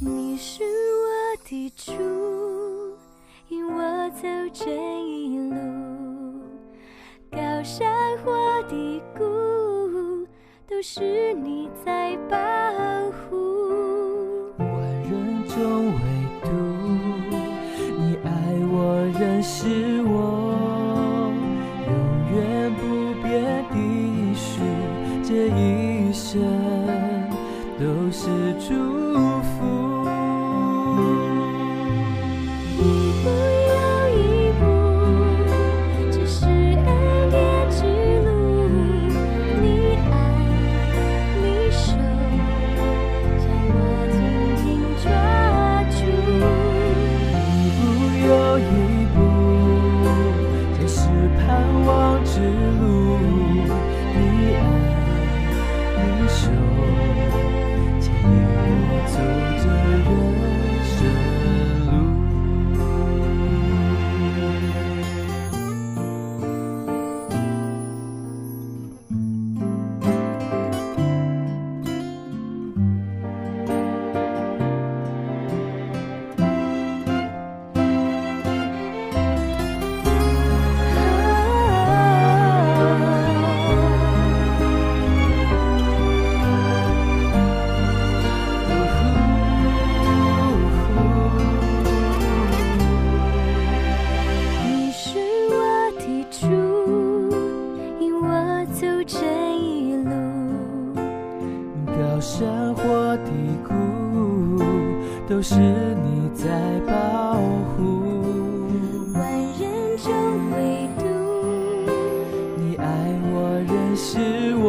你是我的主，引我走这一路，高山或低谷，都是你在保护。万人中唯独你爱我，认识我，永远不变的应许，这一生都是祝福。一步又一步，这是恩典之路，你爱你手将我紧紧抓住。一步又一步，这是盼望之路，你爱你手牵引我走这人生路。你是我的主，引我走这一路，高山或低谷，都是你在保护。万人中唯独你爱我，认识我，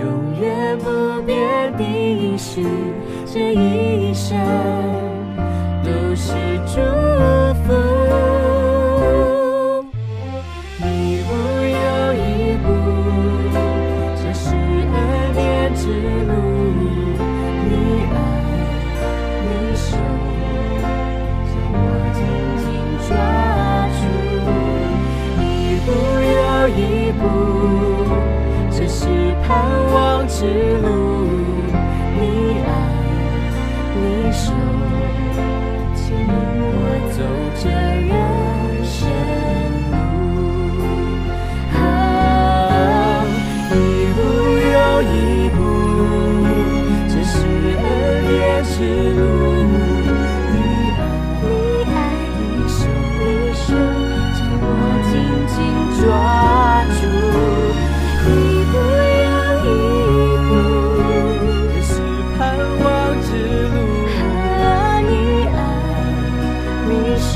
永远不变的应许，这一生都是祝福。一步又一步，这是恩典之路，你爱你手将我紧紧抓住。一步又一步，这是盼望之路，你爱你手牵引我走这人生路。一步又一步，这是恩典之路，你爱你手将我紧紧抓住。一步又一步，这是盼望之路，你爱你手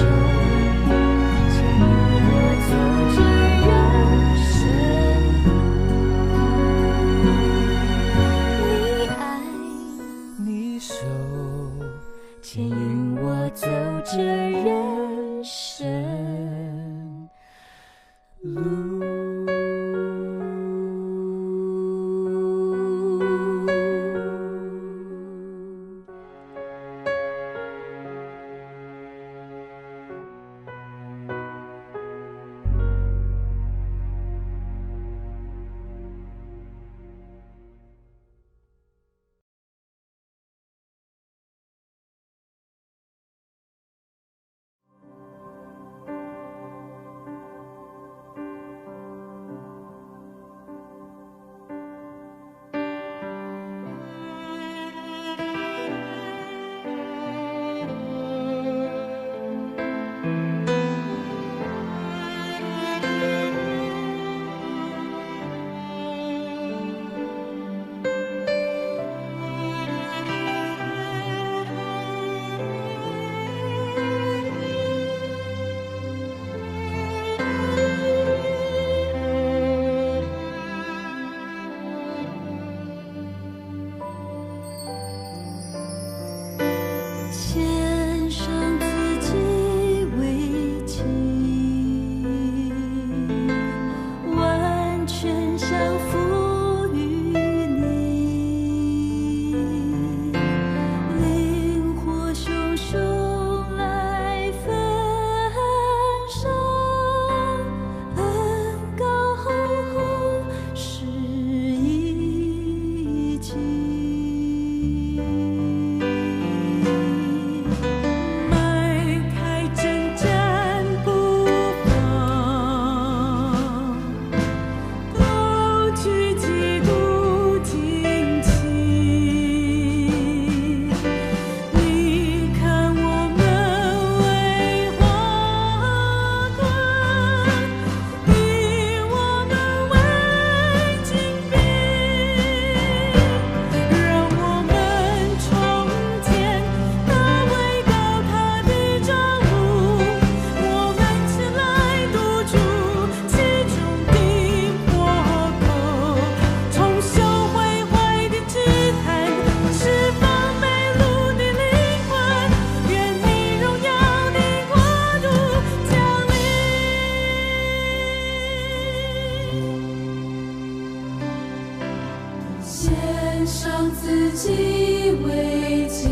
上自己为己，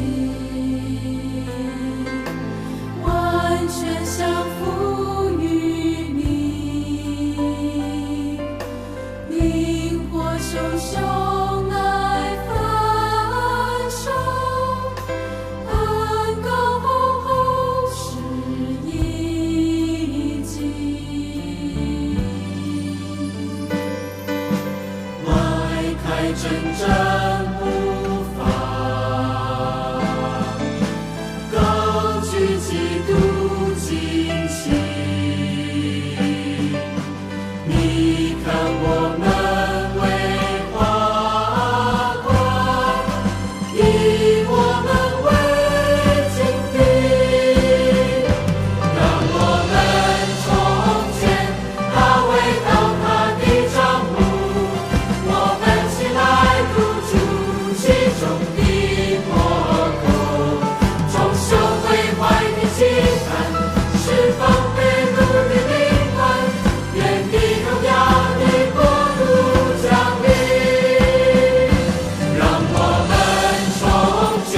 完全降服于你，灵活手胸来分手，恩高厚是一己，迈开真正步伐，高举基督旌旗。你看我们为华国，以我们为劲敌，让我们重建大卫倒塌的帐幕，我们起来堵住其中的破口，重修毁坏的祭坛，释放被掳的灵魂，愿你荣耀的国度降临，让我们重建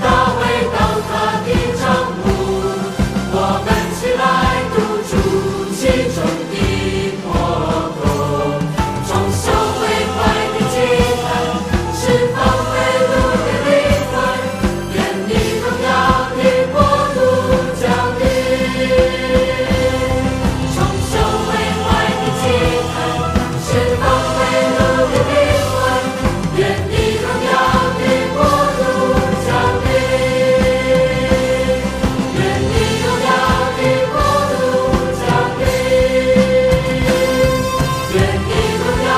大卫倒塌的帐幕，我们起来堵住其中的破口，重修毁坏的祭坛，释放被掳的灵魂，愿你荣耀的国度降临，重修毁坏的祭坛，释放被掳的灵魂，愿你荣耀的国度降临，愿你荣耀的国度降临，愿你荣耀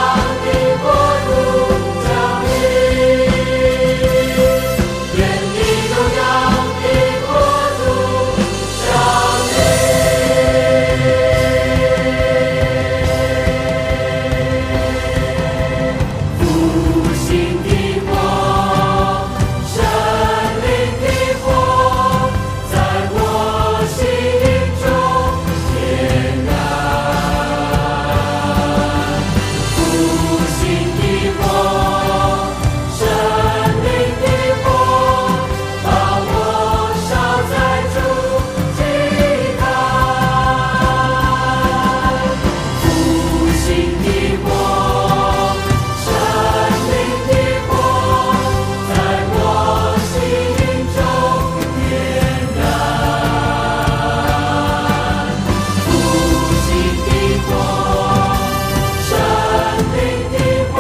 的国度降临，愿你荣耀的国度降临。复兴的火，神灵的火，在我心中点燃。复兴的火，神灵的火，把我烧在主祭坛。复兴的火，神灵的火，在我心中点燃。复兴的火，神灵的火，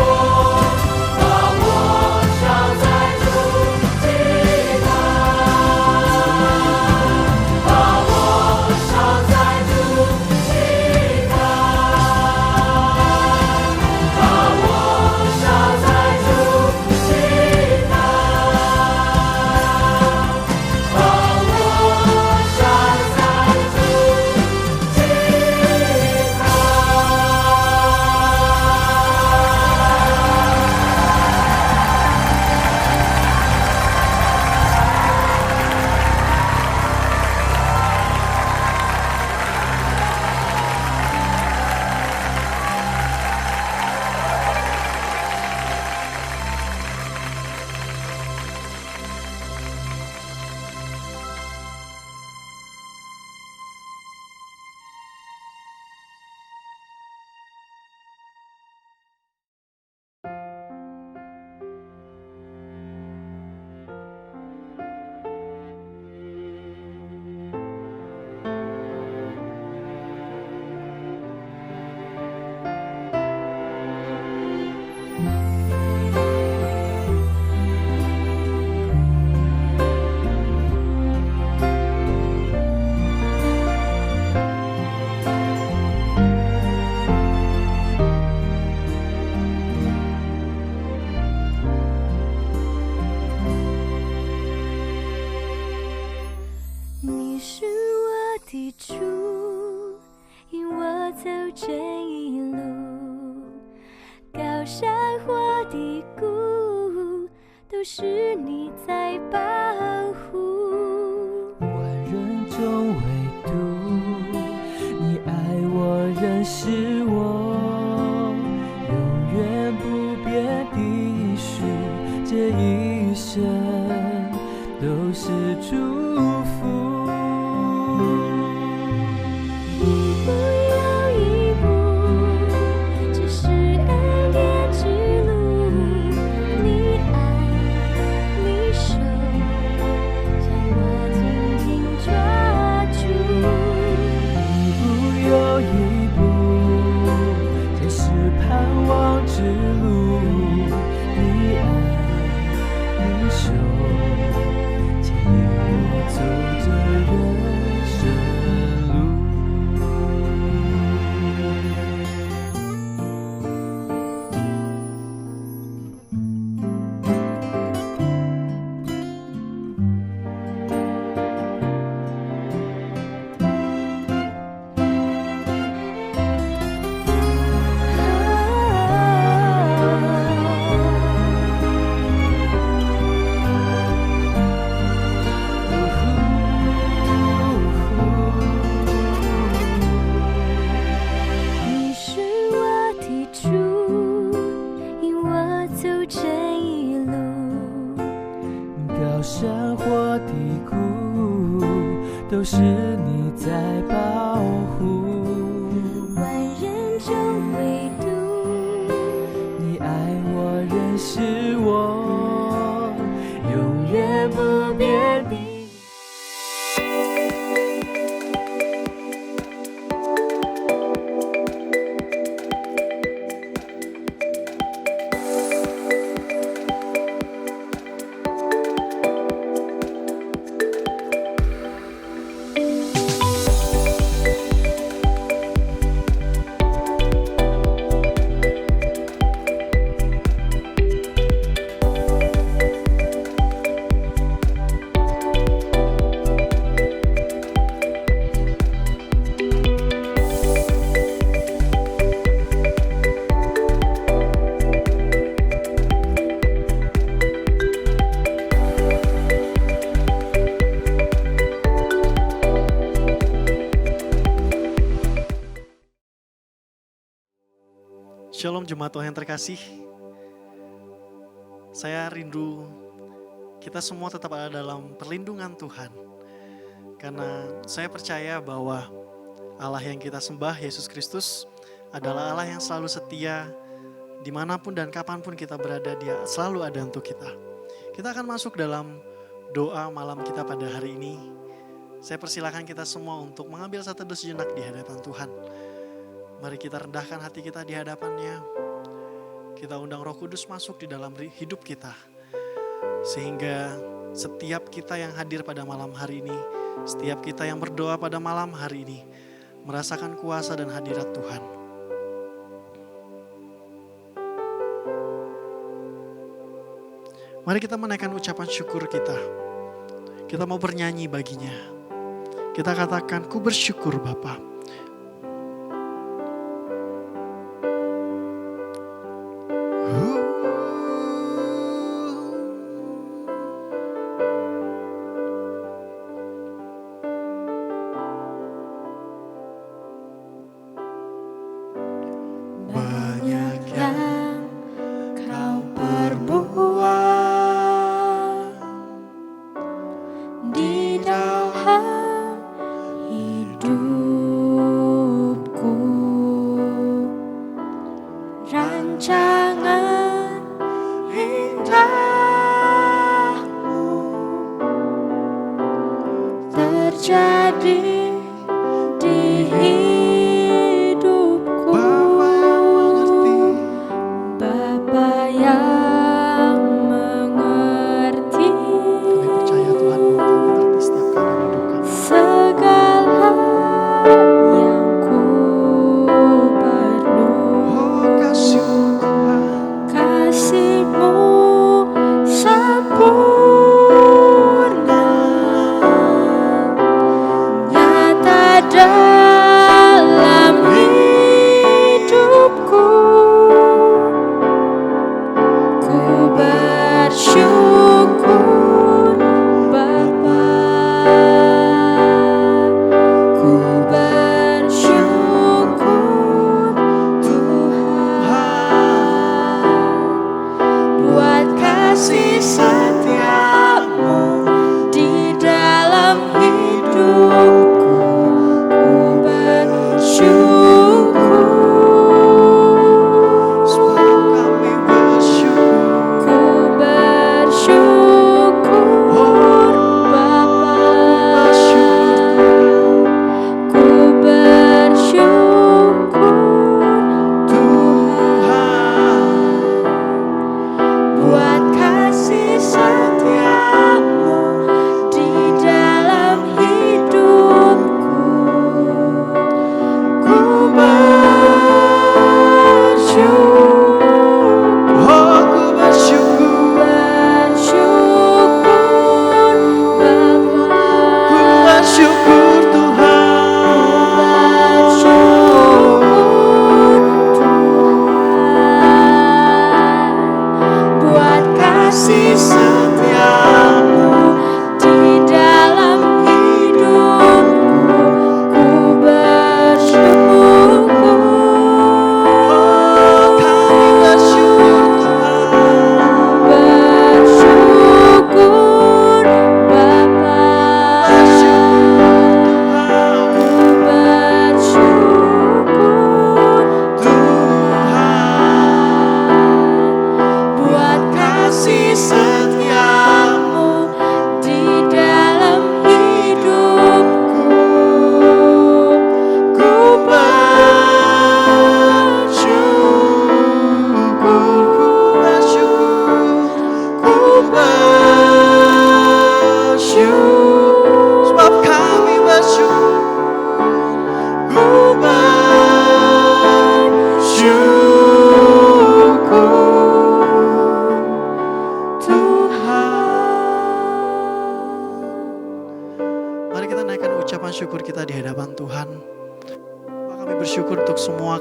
把我烧在主祭坛，把我烧在主祭坛，把我烧在主祭坛，把我烧在主祭你是我的主，引我走这一路，高山或低谷，都是你在保护。万人中唯独你爱我，认识我，永远不变的是祝福。一步又一步，这是恩典之路。你爱，你手，将我紧紧抓住。一步又一步，这是盼望之路。你爱，你手，牵引我走这人生路。你是我的主，引我走这一路。高山或低谷，都是你在保护。万人中唯独你爱我，认识我，永远不变的。Shalom jemaat Tuhan yang terkasih. Saya rindu kita semua tetap ada dalam perlindungan Tuhan. Karena saya percaya bahwa Allah yang kita sembah, Yesus Kristus, adalah Allah yang selalu setia. Dimanapun dan kapanpun kita berada, Dia selalu ada untuk kita. Kita akan masuk dalam doa malam kita pada hari ini. Saya persilakan kita semua untuk mengambil satu teduh sejenak di hadapan Tuhan. Mari kita rendahkan hati kita di hadapannya. Kita undang Roh Kudus masuk di dalam hidup kita. Sehingga setiap kita yang hadir pada malam hari ini, setiap kita yang berdoa pada malam hari ini, merasakan kuasa dan hadirat Tuhan. Mari kita menaikkan ucapan syukur kita. Kita mau bernyanyi baginya. Kita katakan, ku bersyukur Bapa. banyak yang kau perbuat di dalam hidupku. Rancangan indahmu terjadi di hidupku. Bapa yang mengerti, Kami percaya Tuhan bahwa Kau mengerti setiap keadaan hidup kami. segala yang ku perlu. Oh kasih Tuhan.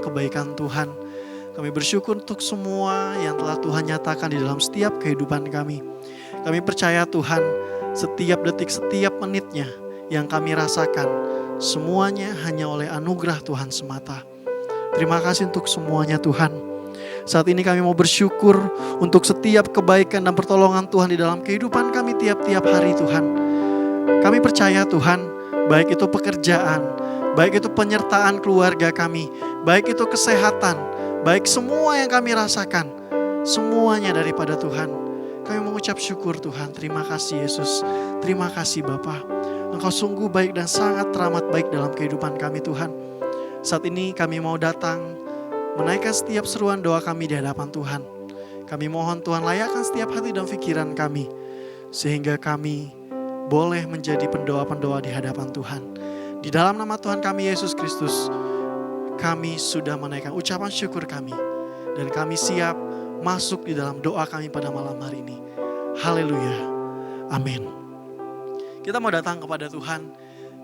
kebaikan Tuhan. Kami bersyukur untuk semua yang telah Tuhan nyatakan di dalam setiap kehidupan kami. Kami percaya Tuhan, setiap detik, setiap menitnya yang kami rasakan, semuanya hanya oleh anugerah Tuhan semata. Terima kasih untuk semuanya Tuhan. Saat ini kami mau bersyukur untuk setiap kebaikan dan pertolongan Tuhan di dalam kehidupan kami tiap-tiap hari Tuhan. Kami percaya Tuhan, baik itu pekerjaan, baik itu penyertaan keluarga kami, baik itu kesehatan, baik semua yang kami rasakan, semuanya daripada Tuhan. Kami mengucap syukur Tuhan. Terima kasih Yesus. Terima kasih Bapa. Engkau sungguh baik dan sangat teramat baik dalam kehidupan kami Tuhan. Saat ini kami mau datang menaikkan setiap seruan doa kami di hadapan Tuhan. Kami mohon Tuhan layakkan setiap hati dan pikiran kami, sehingga kami boleh menjadi pendoa-pendoa di hadapan Tuhan. Di dalam nama Tuhan kami Yesus Kristus, kami sudah menaikkan ucapan syukur kami. Dan kami siap masuk di dalam doa kami pada malam hari ini. Haleluya. Amin. Kita mau datang kepada Tuhan.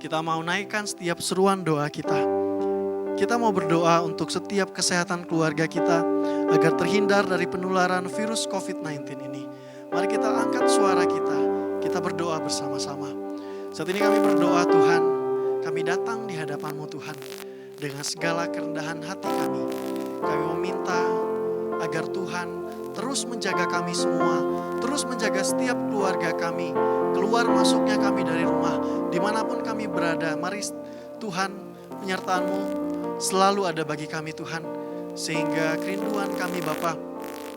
Kita mau naikkan setiap seruan doa kita. Kita mau berdoa untuk setiap kesehatan keluarga kita agar terhindar dari penularan virus COVID-19 ini. Mari kita angkat suara kita. Kita berdoa bersama-sama. Saat ini kami berdoa Tuhan. Kami datang di hadapan-Mu Tuhan. Dengan segala kerendahan hati kami. Kami meminta agar Tuhan terus menjaga kami semua. Terus menjaga setiap keluarga kami. Keluar masuknya kami dari rumah. Dimanapun kami berada. Mari Tuhan penyertaan-Mu selalu ada bagi kami Tuhan. Sehingga kerinduan kami Bapa,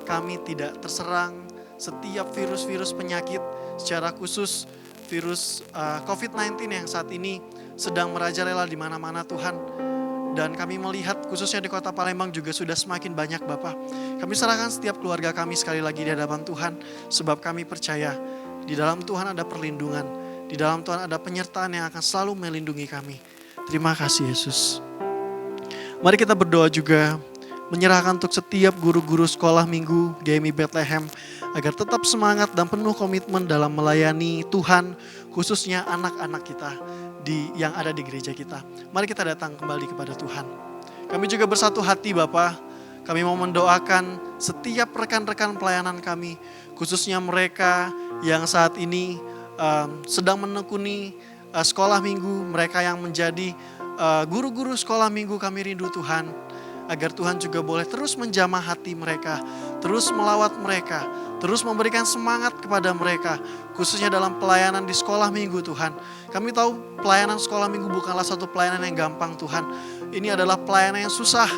kami tidak terserang setiap virus-virus penyakit. Secara khusus virus COVID-19 yang saat ini sedang merajalela di mana-mana Tuhan. Dan kami melihat khususnya di kota Palembang juga sudah semakin banyak Bapa. Kami serahkan setiap keluarga kami sekali lagi di hadapan Tuhan. Sebab kami percaya di dalam Tuhan ada perlindungan. Di dalam Tuhan ada penyertaan yang akan selalu melindungi kami. Terima kasih Yesus. Mari kita berdoa juga menyerahkan untuk setiap guru-guru sekolah minggu GMI Bethlehem agar tetap semangat dan penuh komitmen dalam melayani Tuhan, khususnya anak-anak kita yang ada di gereja kita. Mari kita datang kembali kepada Tuhan. Kami juga bersatu hati Bapa. Kami mau mendoakan setiap rekan-rekan pelayanan kami, khususnya mereka yang saat ini sedang menekuni sekolah minggu, mereka yang menjadi guru-guru sekolah minggu. Kami rindu Tuhan, agar Tuhan juga boleh terus menjamah hati mereka, terus melawat mereka, terus memberikan semangat kepada mereka, khususnya dalam pelayanan di sekolah minggu Tuhan. Kami tahu pelayanan sekolah minggu bukanlah satu pelayanan yang gampang Tuhan. Ini adalah pelayanan yang susah.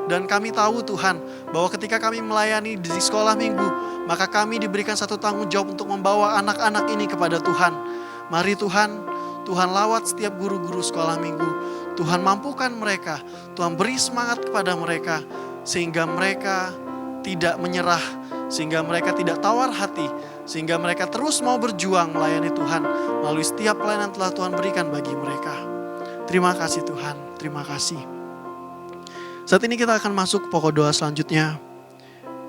Dan kami tahu Tuhan, bahwa ketika kami melayani di sekolah minggu, maka kami diberikan satu tanggung jawab untuk membawa anak-anak ini kepada Tuhan. Mari Tuhan, Tuhan lawat setiap guru-guru sekolah minggu. Tuhan mampukan mereka, Tuhan beri semangat kepada mereka, sehingga mereka tidak menyerah, sehingga mereka tidak tawar hati, sehingga mereka terus mau berjuang melayani Tuhan melalui setiap pelayanan telah Tuhan berikan bagi mereka. Terima kasih Tuhan, terima kasih. Saat ini kita akan masuk ke pokok doa selanjutnya.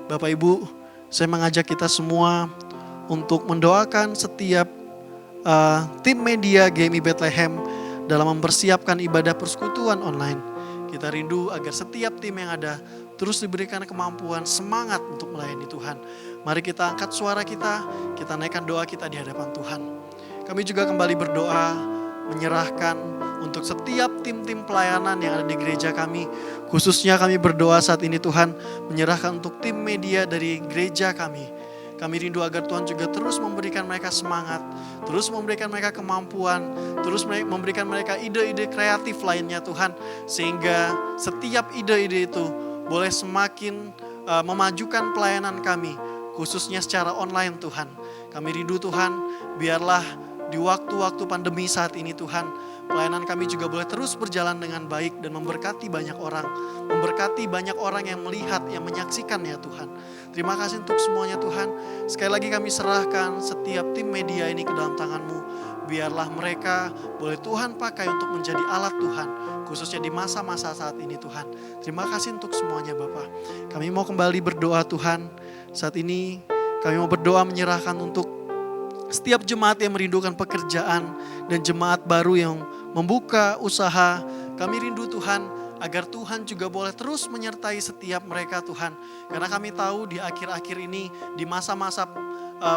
Bapak Ibu, saya mengajak kita semua untuk mendoakan setiap tim media GMI Bethlehem dalam mempersiapkan ibadah persekutuan online. Kita rindu agar setiap tim yang ada terus diberikan kemampuan, semangat untuk melayani Tuhan. Mari kita angkat suara kita naikkan doa kita di hadapan Tuhan. Kami juga kembali berdoa, menyerahkan untuk setiap tim-tim pelayanan yang ada di gereja kami. Khususnya kami berdoa saat ini Tuhan, menyerahkan untuk tim media dari gereja kami. Kami rindu agar Tuhan juga terus memberikan mereka semangat, terus memberikan mereka kemampuan, terus memberikan mereka ide-ide kreatif lainnya Tuhan. Sehingga setiap ide-ide itu boleh semakin memajukan pelayanan kami, khususnya secara online Tuhan. Kami rindu Tuhan, biarlah di waktu-waktu pandemi saat ini Tuhan, pelayanan kami juga boleh terus berjalan dengan baik dan memberkati banyak orang. Memberkati banyak orang yang melihat, yang menyaksikan ya Tuhan. Terima kasih untuk semuanya Tuhan. Sekali lagi kami serahkan setiap tim media ini ke dalam tangan-Mu. Biarlah mereka boleh Tuhan pakai untuk menjadi alat Tuhan, khususnya di masa-masa saat ini Tuhan. Terima kasih untuk semuanya Bapa. Kami mau kembali berdoa Tuhan. Saat ini kami mau berdoa menyerahkan untuk setiap jemaat yang merindukan pekerjaan dan jemaat baru yang membuka usaha. Kami rindu Tuhan Agar Tuhan juga boleh terus menyertai setiap mereka Tuhan. Karena kami tahu di akhir-akhir ini, di masa-masa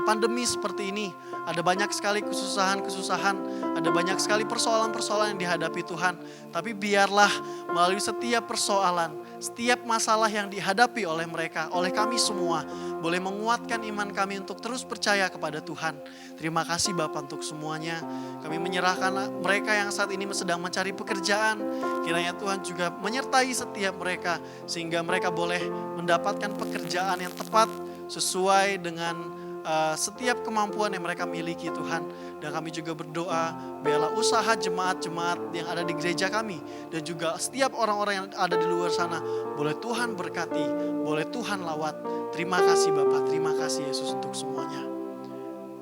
pandemi seperti ini, ada banyak sekali kesusahan-kesusahan, ada banyak sekali persoalan-persoalan yang dihadapi Tuhan. Tapi biarlah melalui setiap persoalan, setiap masalah yang dihadapi oleh mereka, oleh kami semua, boleh menguatkan iman kami untuk terus percaya kepada Tuhan. Terima kasih Bapak untuk semuanya. Kami menyerahkan mereka yang saat ini sedang mencari pekerjaan. Kiranya Tuhan juga menyertai setiap mereka, sehingga mereka boleh mendapatkan pekerjaan yang tepat sesuai dengan setiap kemampuan yang mereka miliki Tuhan. Dan kami juga berdoa biarlah usaha jemaat-jemaat yang ada di gereja kami dan juga setiap orang-orang yang ada di luar sana boleh Tuhan berkati, boleh Tuhan lawat. Terima kasih Bapak, terima kasih Yesus untuk semuanya.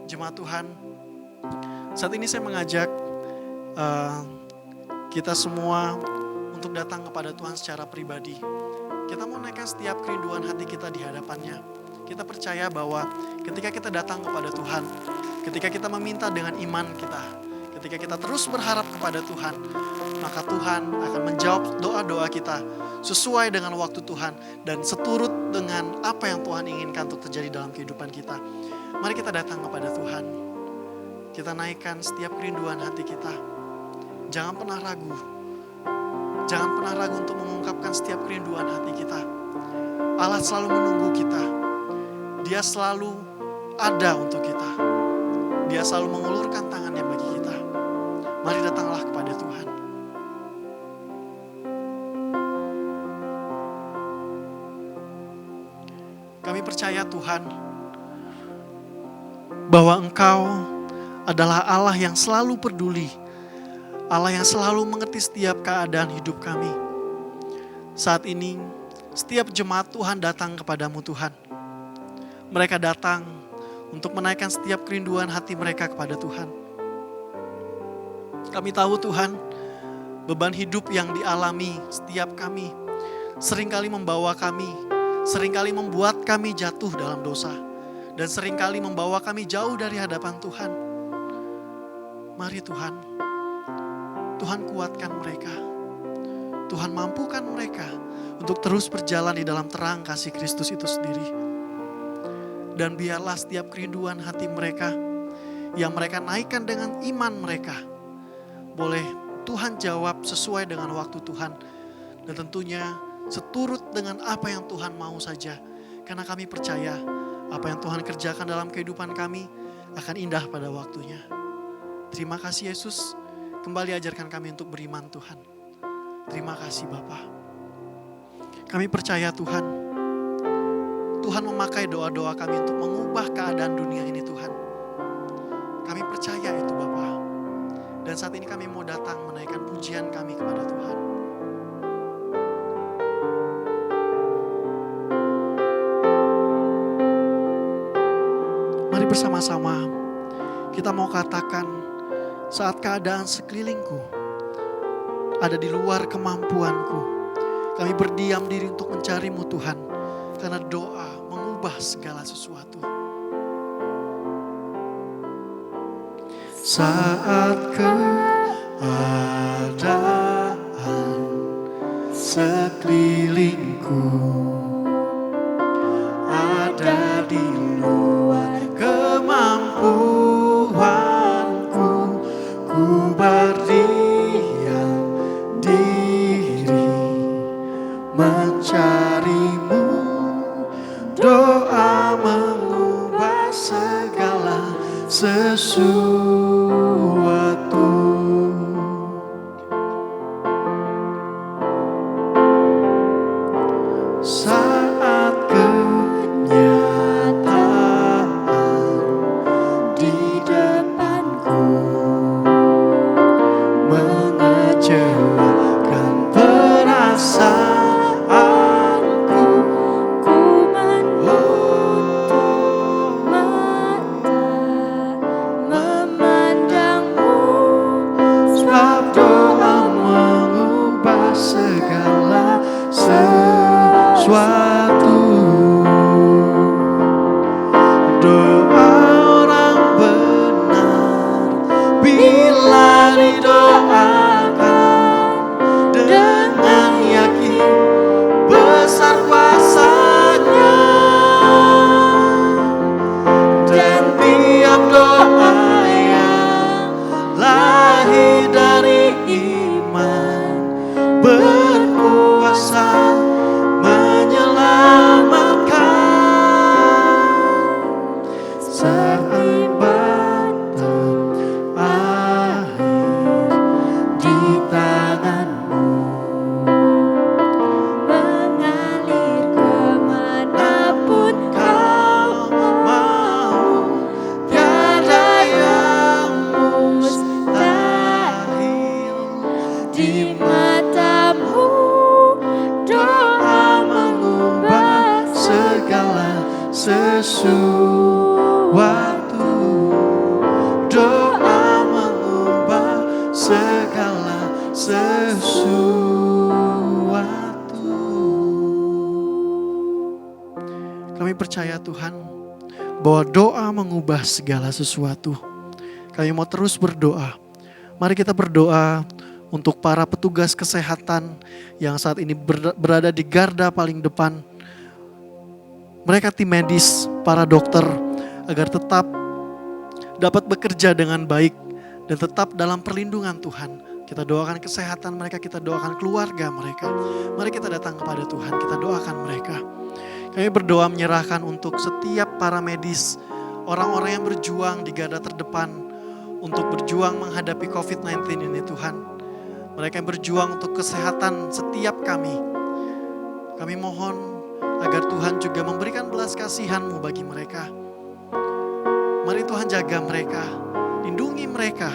Jemaat Tuhan, saat ini saya mengajak kita semua untuk datang kepada Tuhan secara pribadi. Kita mau naikkan setiap kerinduan hati kita di hadapannya. Kita percaya bahwa ketika kita datang kepada Tuhan, ketika kita meminta dengan iman kita, ketika kita terus berharap kepada Tuhan, maka Tuhan akan menjawab doa-doa kita sesuai dengan waktu Tuhan dan seturut dengan apa yang Tuhan inginkan untuk terjadi dalam kehidupan kita. Mari kita datang kepada Tuhan. Kita naikkan setiap kerinduan hati kita. Jangan pernah ragu. Jangan pernah ragu untuk mengungkapkan setiap kerinduan hati kita. Allah selalu menunggu kita. Dia selalu ada untuk kita. Dia selalu mengulurkan tangannya bagi kita. Mari datanglah kepada Tuhan. Kami percaya Tuhan, bahwa Engkau adalah Allah yang selalu peduli. Allah yang selalu mengerti setiap keadaan hidup kami. Saat ini, setiap jemaat Tuhan datang kepadamu Tuhan. Mereka datang untuk menaikkan setiap kerinduan hati mereka kepada Tuhan. Kami tahu Tuhan, beban hidup yang dialami setiap kami seringkali membawa kami, seringkali membuat kami jatuh dalam dosa, dan seringkali membawa kami jauh dari hadapan Tuhan. Mari Tuhan, Tuhan kuatkan mereka. Tuhan mampukan mereka untuk terus berjalan di dalam terang kasih Kristus itu sendiri. Dan biarlah setiap kerinduan hati mereka yang mereka naikkan dengan iman mereka, boleh Tuhan jawab sesuai dengan waktu Tuhan. Dan tentunya seturut dengan apa yang Tuhan mau saja. Karena kami percaya apa yang Tuhan kerjakan dalam kehidupan kami akan indah pada waktunya. Terima kasih Yesus, kembali ajarkan kami untuk beriman Tuhan. Terima kasih Bapa. Kami percaya Tuhan, Tuhan memakai doa-doa kami untuk mengubah keadaan dunia ini Tuhan. Kami percaya itu Bapa. Dan saat ini kami mau datang menaikkan pujian kami kepada Tuhan. Mari bersama-sama kita mau katakan, saat keadaan sekelilingku ada di luar kemampuanku, kami berdiam diri untuk mencari-Mu Tuhan. Karena doa mengubah segala sesuatu. Saat keadaan sekelilingku ada di luar kemampuanku, ku berdiam diri mencari-Mu. Doa mengubah segala sesuatu. Saat kenyataan di depanku mengecewakan perasaanku, Ku menutup mata memandangmu, sebab doa mengubah segala sesuatu. Doa orang benar bila didoakan dengan sesuatu. Doa mengubah segala sesuatu. Kami percaya Tuhan bahwa doa mengubah segala sesuatu. Kami mau terus berdoa. Mari kita berdoa untuk para petugas kesehatan yang saat ini berada di garda paling depan. Mereka tim medis, para dokter, agar tetap dapat bekerja dengan baik dan tetap dalam perlindungan Tuhan. Kita doakan kesehatan mereka, kita doakan keluarga mereka. Mari kita datang kepada Tuhan, kita doakan mereka. Kami berdoa menyerahkan untuk setiap para medis, orang-orang yang berjuang di garda terdepan untuk berjuang menghadapi COVID-19 ini Tuhan. Mereka yang berjuang untuk kesehatan setiap kami. Kami mohon agar Tuhan juga memberikan belas kasihan-Mu bagi mereka. Mari Tuhan jaga mereka, lindungi mereka,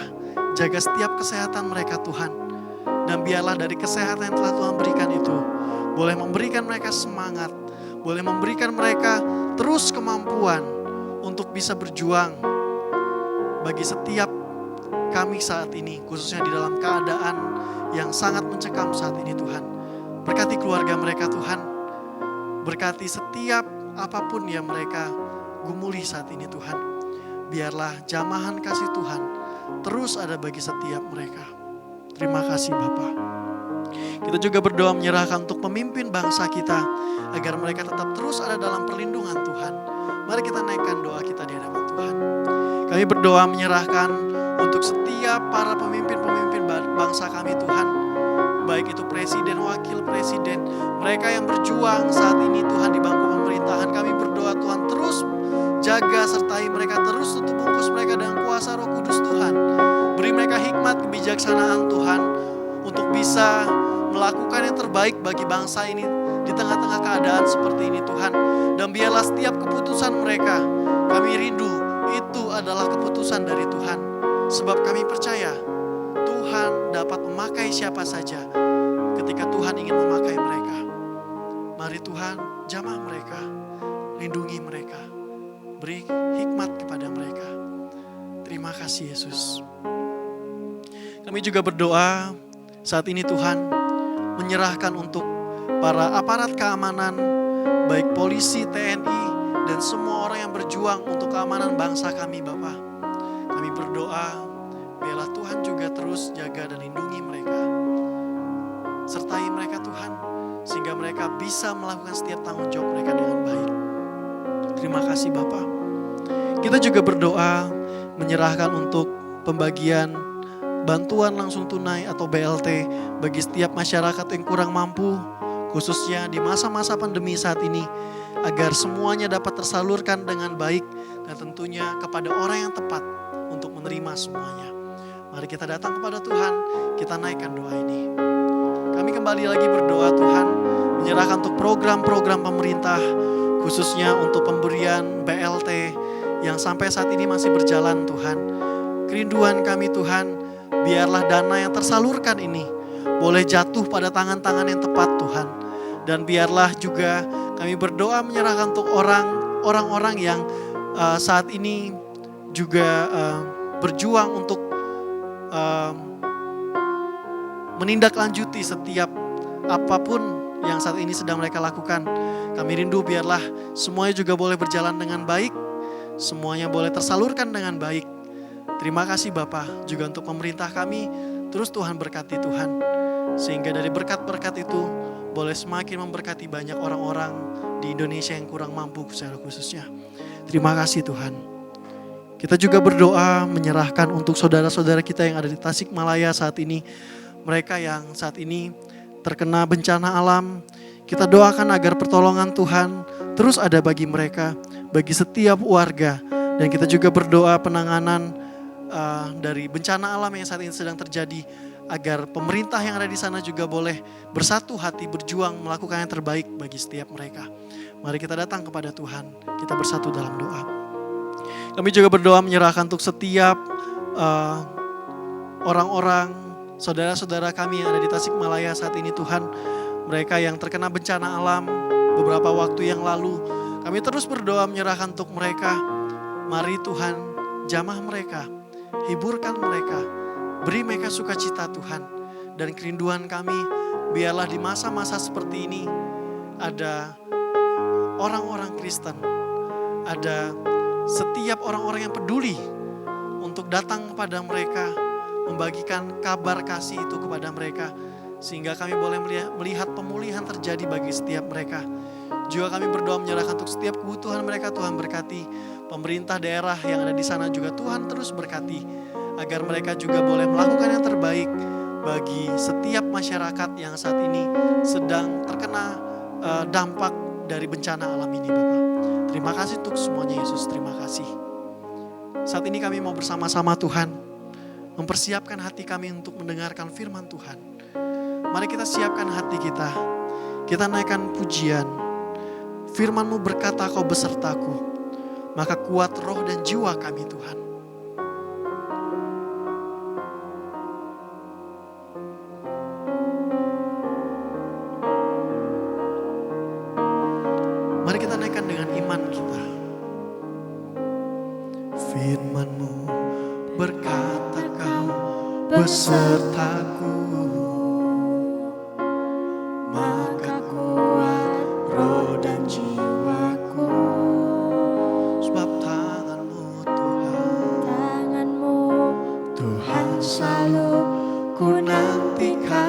jaga setiap kesehatan mereka Tuhan. Dan biarlah dari kesehatan yang telah Tuhan berikan itu, boleh memberikan mereka semangat, boleh memberikan mereka terus kemampuan untuk bisa berjuang bagi setiap kami saat ini, khususnya di dalam keadaan yang sangat mencekam saat ini Tuhan. Berkati keluarga mereka Tuhan, berkati setiap apapun yang mereka gumuli saat ini Tuhan. Biarlah jamahan kasih Tuhan terus ada bagi setiap mereka. Terima kasih Bapa. Kita juga berdoa menyerahkan untuk pemimpin bangsa kita, agar mereka tetap terus ada dalam perlindungan Tuhan. Mari kita naikkan doa kita di hadapan Tuhan. Kami berdoa menyerahkan untuk setiap para pemimpin-pemimpin bangsa kami Tuhan. Baik itu presiden, wakil presiden, mereka yang berjuang saat ini Tuhan di bangku pemerintahan. Kami berdoa Tuhan terus jaga sertai mereka, terus tutup bungkus mereka dengan kuasa Roh Kudus Tuhan. Beri mereka hikmat kebijaksanaan Tuhan untuk bisa melakukan yang terbaik bagi bangsa ini di tengah-tengah keadaan seperti ini Tuhan. Dan biarlah setiap keputusan mereka, kami rindu itu adalah keputusan dari Tuhan. Sebab kami percaya Tuhan dapat memakai siapa saja ketika Tuhan ingin memakai mereka. Mari Tuhan jamah mereka, lindungi mereka, beri hikmat kepada mereka. Terima kasih Yesus. Kami juga berdoa saat ini Tuhan menyerahkan untuk para aparat keamanan, baik polisi, TNI, dan semua orang yang berjuang untuk keamanan bangsa kami Bapa. Kami berdoa, biarlah Tuhan juga terus jaga dan lindungi mereka. Sertai mereka Tuhan, sehingga mereka bisa melakukan setiap tanggung jawab mereka dengan baik. Terima kasih Bapa. Kita juga berdoa menyerahkan untuk pembagian bantuan langsung tunai atau BLT bagi setiap masyarakat yang kurang mampu, khususnya di masa-masa pandemi saat ini, agar semuanya dapat tersalurkan dengan baik dan tentunya kepada orang yang tepat untuk menerima semuanya. Mari kita datang kepada Tuhan, kita naikkan doa ini. Kami kembali lagi berdoa Tuhan, menyerahkan untuk program-program pemerintah, khususnya untuk pemberian BLT yang sampai saat ini masih berjalan Tuhan. Kerinduan kami Tuhan, biarlah dana yang tersalurkan ini boleh jatuh pada tangan-tangan yang tepat Tuhan. Dan biarlah juga kami berdoa menyerahkan untuk orang-orang yang saat ini juga berjuang untuk menindaklanjuti setiap apapun yang saat ini sedang mereka lakukan. Kami rindu biarlah semuanya juga boleh berjalan dengan baik, semuanya boleh tersalurkan dengan baik. Terima kasih Bapa juga untuk pemerintah kami, terus Tuhan berkati Tuhan. Sehingga dari berkat-berkat itu boleh semakin memberkati banyak orang-orang di Indonesia yang kurang mampu secara khususnya. Terima kasih Tuhan. Kita juga berdoa menyerahkan untuk saudara-saudara kita yang ada di Tasikmalaya saat ini. Mereka yang saat ini terkena bencana alam. Kita doakan agar pertolongan Tuhan terus ada bagi mereka, bagi setiap warga. Dan kita juga berdoa penanganan dari bencana alam yang saat ini sedang terjadi, agar pemerintah yang ada di sana juga boleh bersatu hati berjuang melakukan yang terbaik bagi setiap mereka. Mari kita datang kepada Tuhan, kita bersatu dalam doa. Kami juga berdoa menyerahkan untuk setiap orang-orang, saudara-saudara kami yang ada di Tasikmalaya saat ini Tuhan. Mereka yang terkena bencana alam beberapa waktu yang lalu, Kami terus berdoa menyerahkan untuk mereka. Mari Tuhan, jamah mereka, hiburkan mereka, beri mereka sukacita Tuhan. Dan kerinduan kami, biarlah di masa-masa seperti ini ada orang-orang Kristen, ada setiap orang-orang yang peduli untuk datang kepada mereka, membagikan kabar kasih itu kepada mereka, sehingga kami boleh melihat pemulihan terjadi bagi setiap mereka. Juga kami berdoa menyerahkan untuk setiap kebutuhan mereka. Tuhan berkati pemerintah daerah yang ada di sana juga, Tuhan terus berkati, agar mereka juga boleh melakukan yang terbaik bagi setiap masyarakat yang saat ini sedang terkena dampak dari bencana alam ini, Bapak. Terima kasih untuk semuanya, Yesus. Terima kasih. Saat ini kami mau bersama-sama Tuhan mempersiapkan hati kami untuk mendengarkan firman Tuhan. Mari kita siapkan hati kita. Kita naikkan pujian. Firman-Mu berkata, Kau besertaku, maka kuat roh dan jiwa kami, Tuhan. Mari kita naikkan dengan iman kita. Firman-Mu berkata, Kau besertaku, maka kuat roh dan jiwaku. Sebab tangan-Mu Tuhan, Tuhan selalu ku nantikan.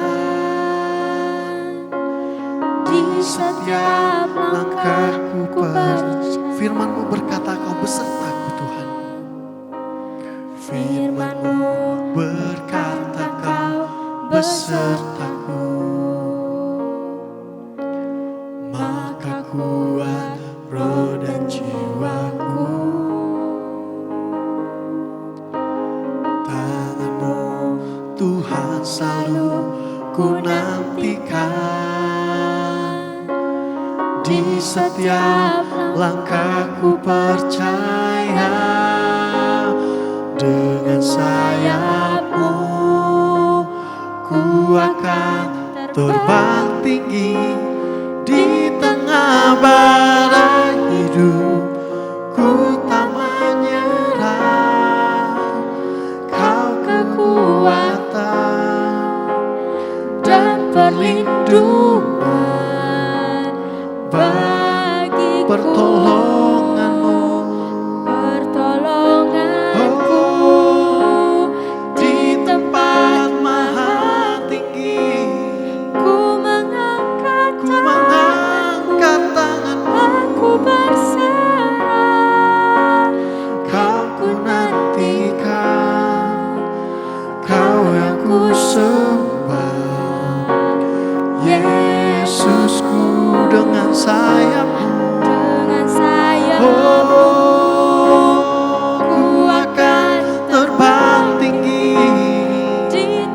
Di setiap langkahku percaya. Firman-Mu berkata, Kau besertaku Tuhan. Firman-Mu berkata, Kau besertaku, maka kuat roh dan jiwaku. Tangan-Mu Tuhan selalu ku nantikan. Di setiap langkahku percaya, dengan sayap-Mu ku akan terbang tinggi. Di tengah badai hidup ku tak menyerah. Kau kekuatan dan perlindungan bagiku. Pertolongan-Mu, pertolonganku di tempat maha tinggi. Ku mengangkat tangan-Mu, aku berserah. Kau ku nantikan, Kau yang ku sembah. Yesusku, dengan sayap-Mu, ku akan terbang tinggi. Di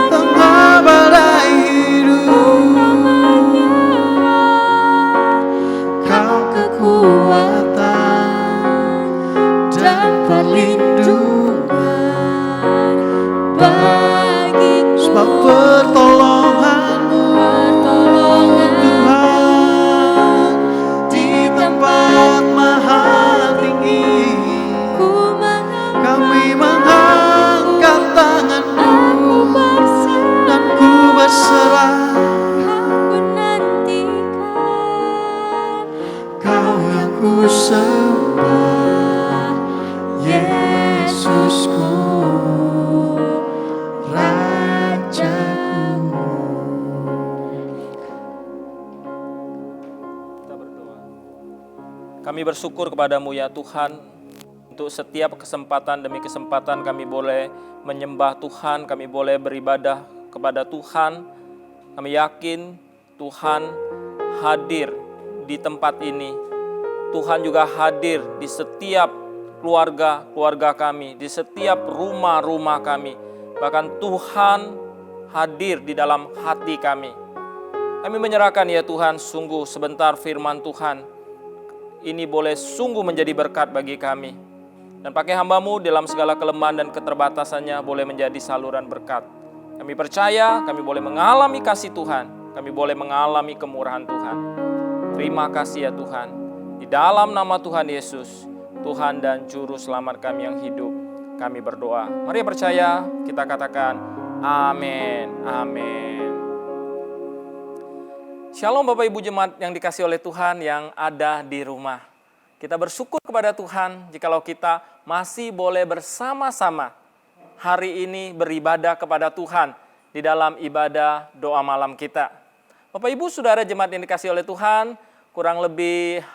tengah badai hidup, Kau kekuatan dan perlindungan bagiku. Sebab pertolongan-Mu Tuhan di tempat maha tinggi. Kami mengangkat tangan-Mu dan ku berserah. Kau yang ku sembah, Yesusku, Rajaku. Kita berdoa. Kami bersyukur kepada-Mu ya Tuhan, untuk setiap kesempatan demi kesempatan kami boleh menyembah Tuhan, kami boleh beribadah kepada Tuhan. Kami yakin Tuhan hadir di tempat ini. Tuhan juga hadir di setiap keluarga kami, di setiap rumah-rumah kami. Bahkan Tuhan hadir di dalam hati kami. Kami menyerahkan ya Tuhan, sungguh sebentar firman Tuhan ini boleh sungguh menjadi berkat bagi kami. Dan pakai hamba-Mu dalam segala kelemahan dan keterbatasannya boleh menjadi saluran berkat. Kami percaya kami boleh mengalami kasih Tuhan, kami boleh mengalami kemurahan Tuhan. Terima kasih ya Tuhan. Di dalam nama Tuhan Yesus, Tuhan dan Juru Selamat kami yang hidup, kami berdoa. Mari percaya, kita katakan amin, amin. Shalom Bapak Ibu Jemaat yang dikasihi oleh Tuhan yang ada di rumah. Kita bersyukur kepada Tuhan jikalau kita masih boleh bersama-sama hari ini beribadah kepada Tuhan di dalam ibadah doa malam kita. Bapak Ibu Saudara jemaat yang dikasihi oleh Tuhan, kurang lebih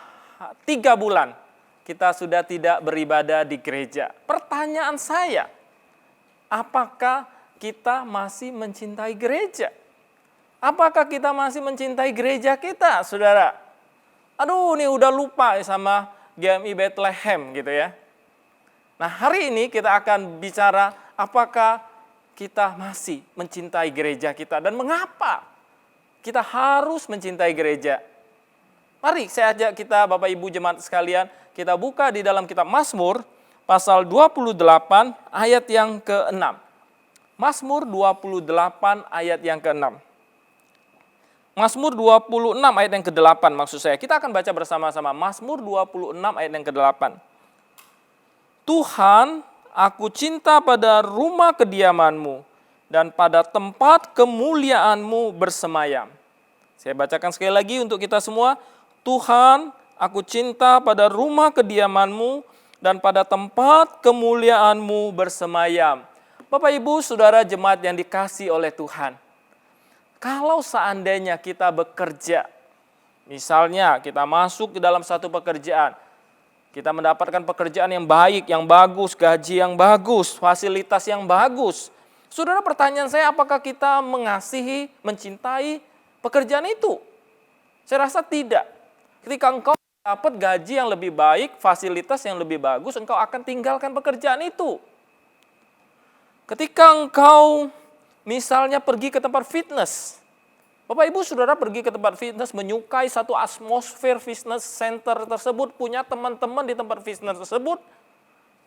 3 bulan kita sudah tidak beribadah di gereja. Pertanyaan saya, apakah kita masih mencintai gereja? Apakah kita masih mencintai gereja kita, saudara? Aduh, ini udah lupa sama GMI Bethlehem gitu ya. Nah, hari ini kita akan bicara apakah kita masih mencintai gereja kita dan mengapa kita harus mencintai gereja. Mari saya ajak kita Bapak Ibu jemaat sekalian, kita buka di dalam kitab Mazmur pasal 28 ayat yang ke-6. Mazmur 28 ayat yang ke-6. Mazmur 26 ayat yang ke-8 maksud saya. Kita akan baca bersama-sama Mazmur 26 ayat yang ke-8. Tuhan, aku cinta pada rumah kediaman-Mu dan pada tempat kemuliaan-Mu bersemayam. Saya bacakan sekali lagi untuk kita semua. Tuhan, aku cinta pada rumah kediaman-Mu dan pada tempat kemuliaan-Mu bersemayam. Bapak Ibu Saudara jemaat yang dikasihi oleh Tuhan. Kalau seandainya kita bekerja, misalnya kita masuk ke dalam satu pekerjaan, kita mendapatkan pekerjaan yang baik, yang bagus, gaji yang bagus, fasilitas yang bagus. Saudara, pertanyaan saya, apakah kita mengasihi, mencintai pekerjaan itu? Saya rasa tidak. Ketika engkau dapat gaji yang lebih baik, fasilitas yang lebih bagus, engkau akan tinggalkan pekerjaan itu. Ketika engkau misalnya pergi ke tempat fitness, Bapak Ibu Saudara pergi ke tempat fitness, menyukai satu atmosfer fitness center tersebut, punya teman-teman di tempat fitness tersebut.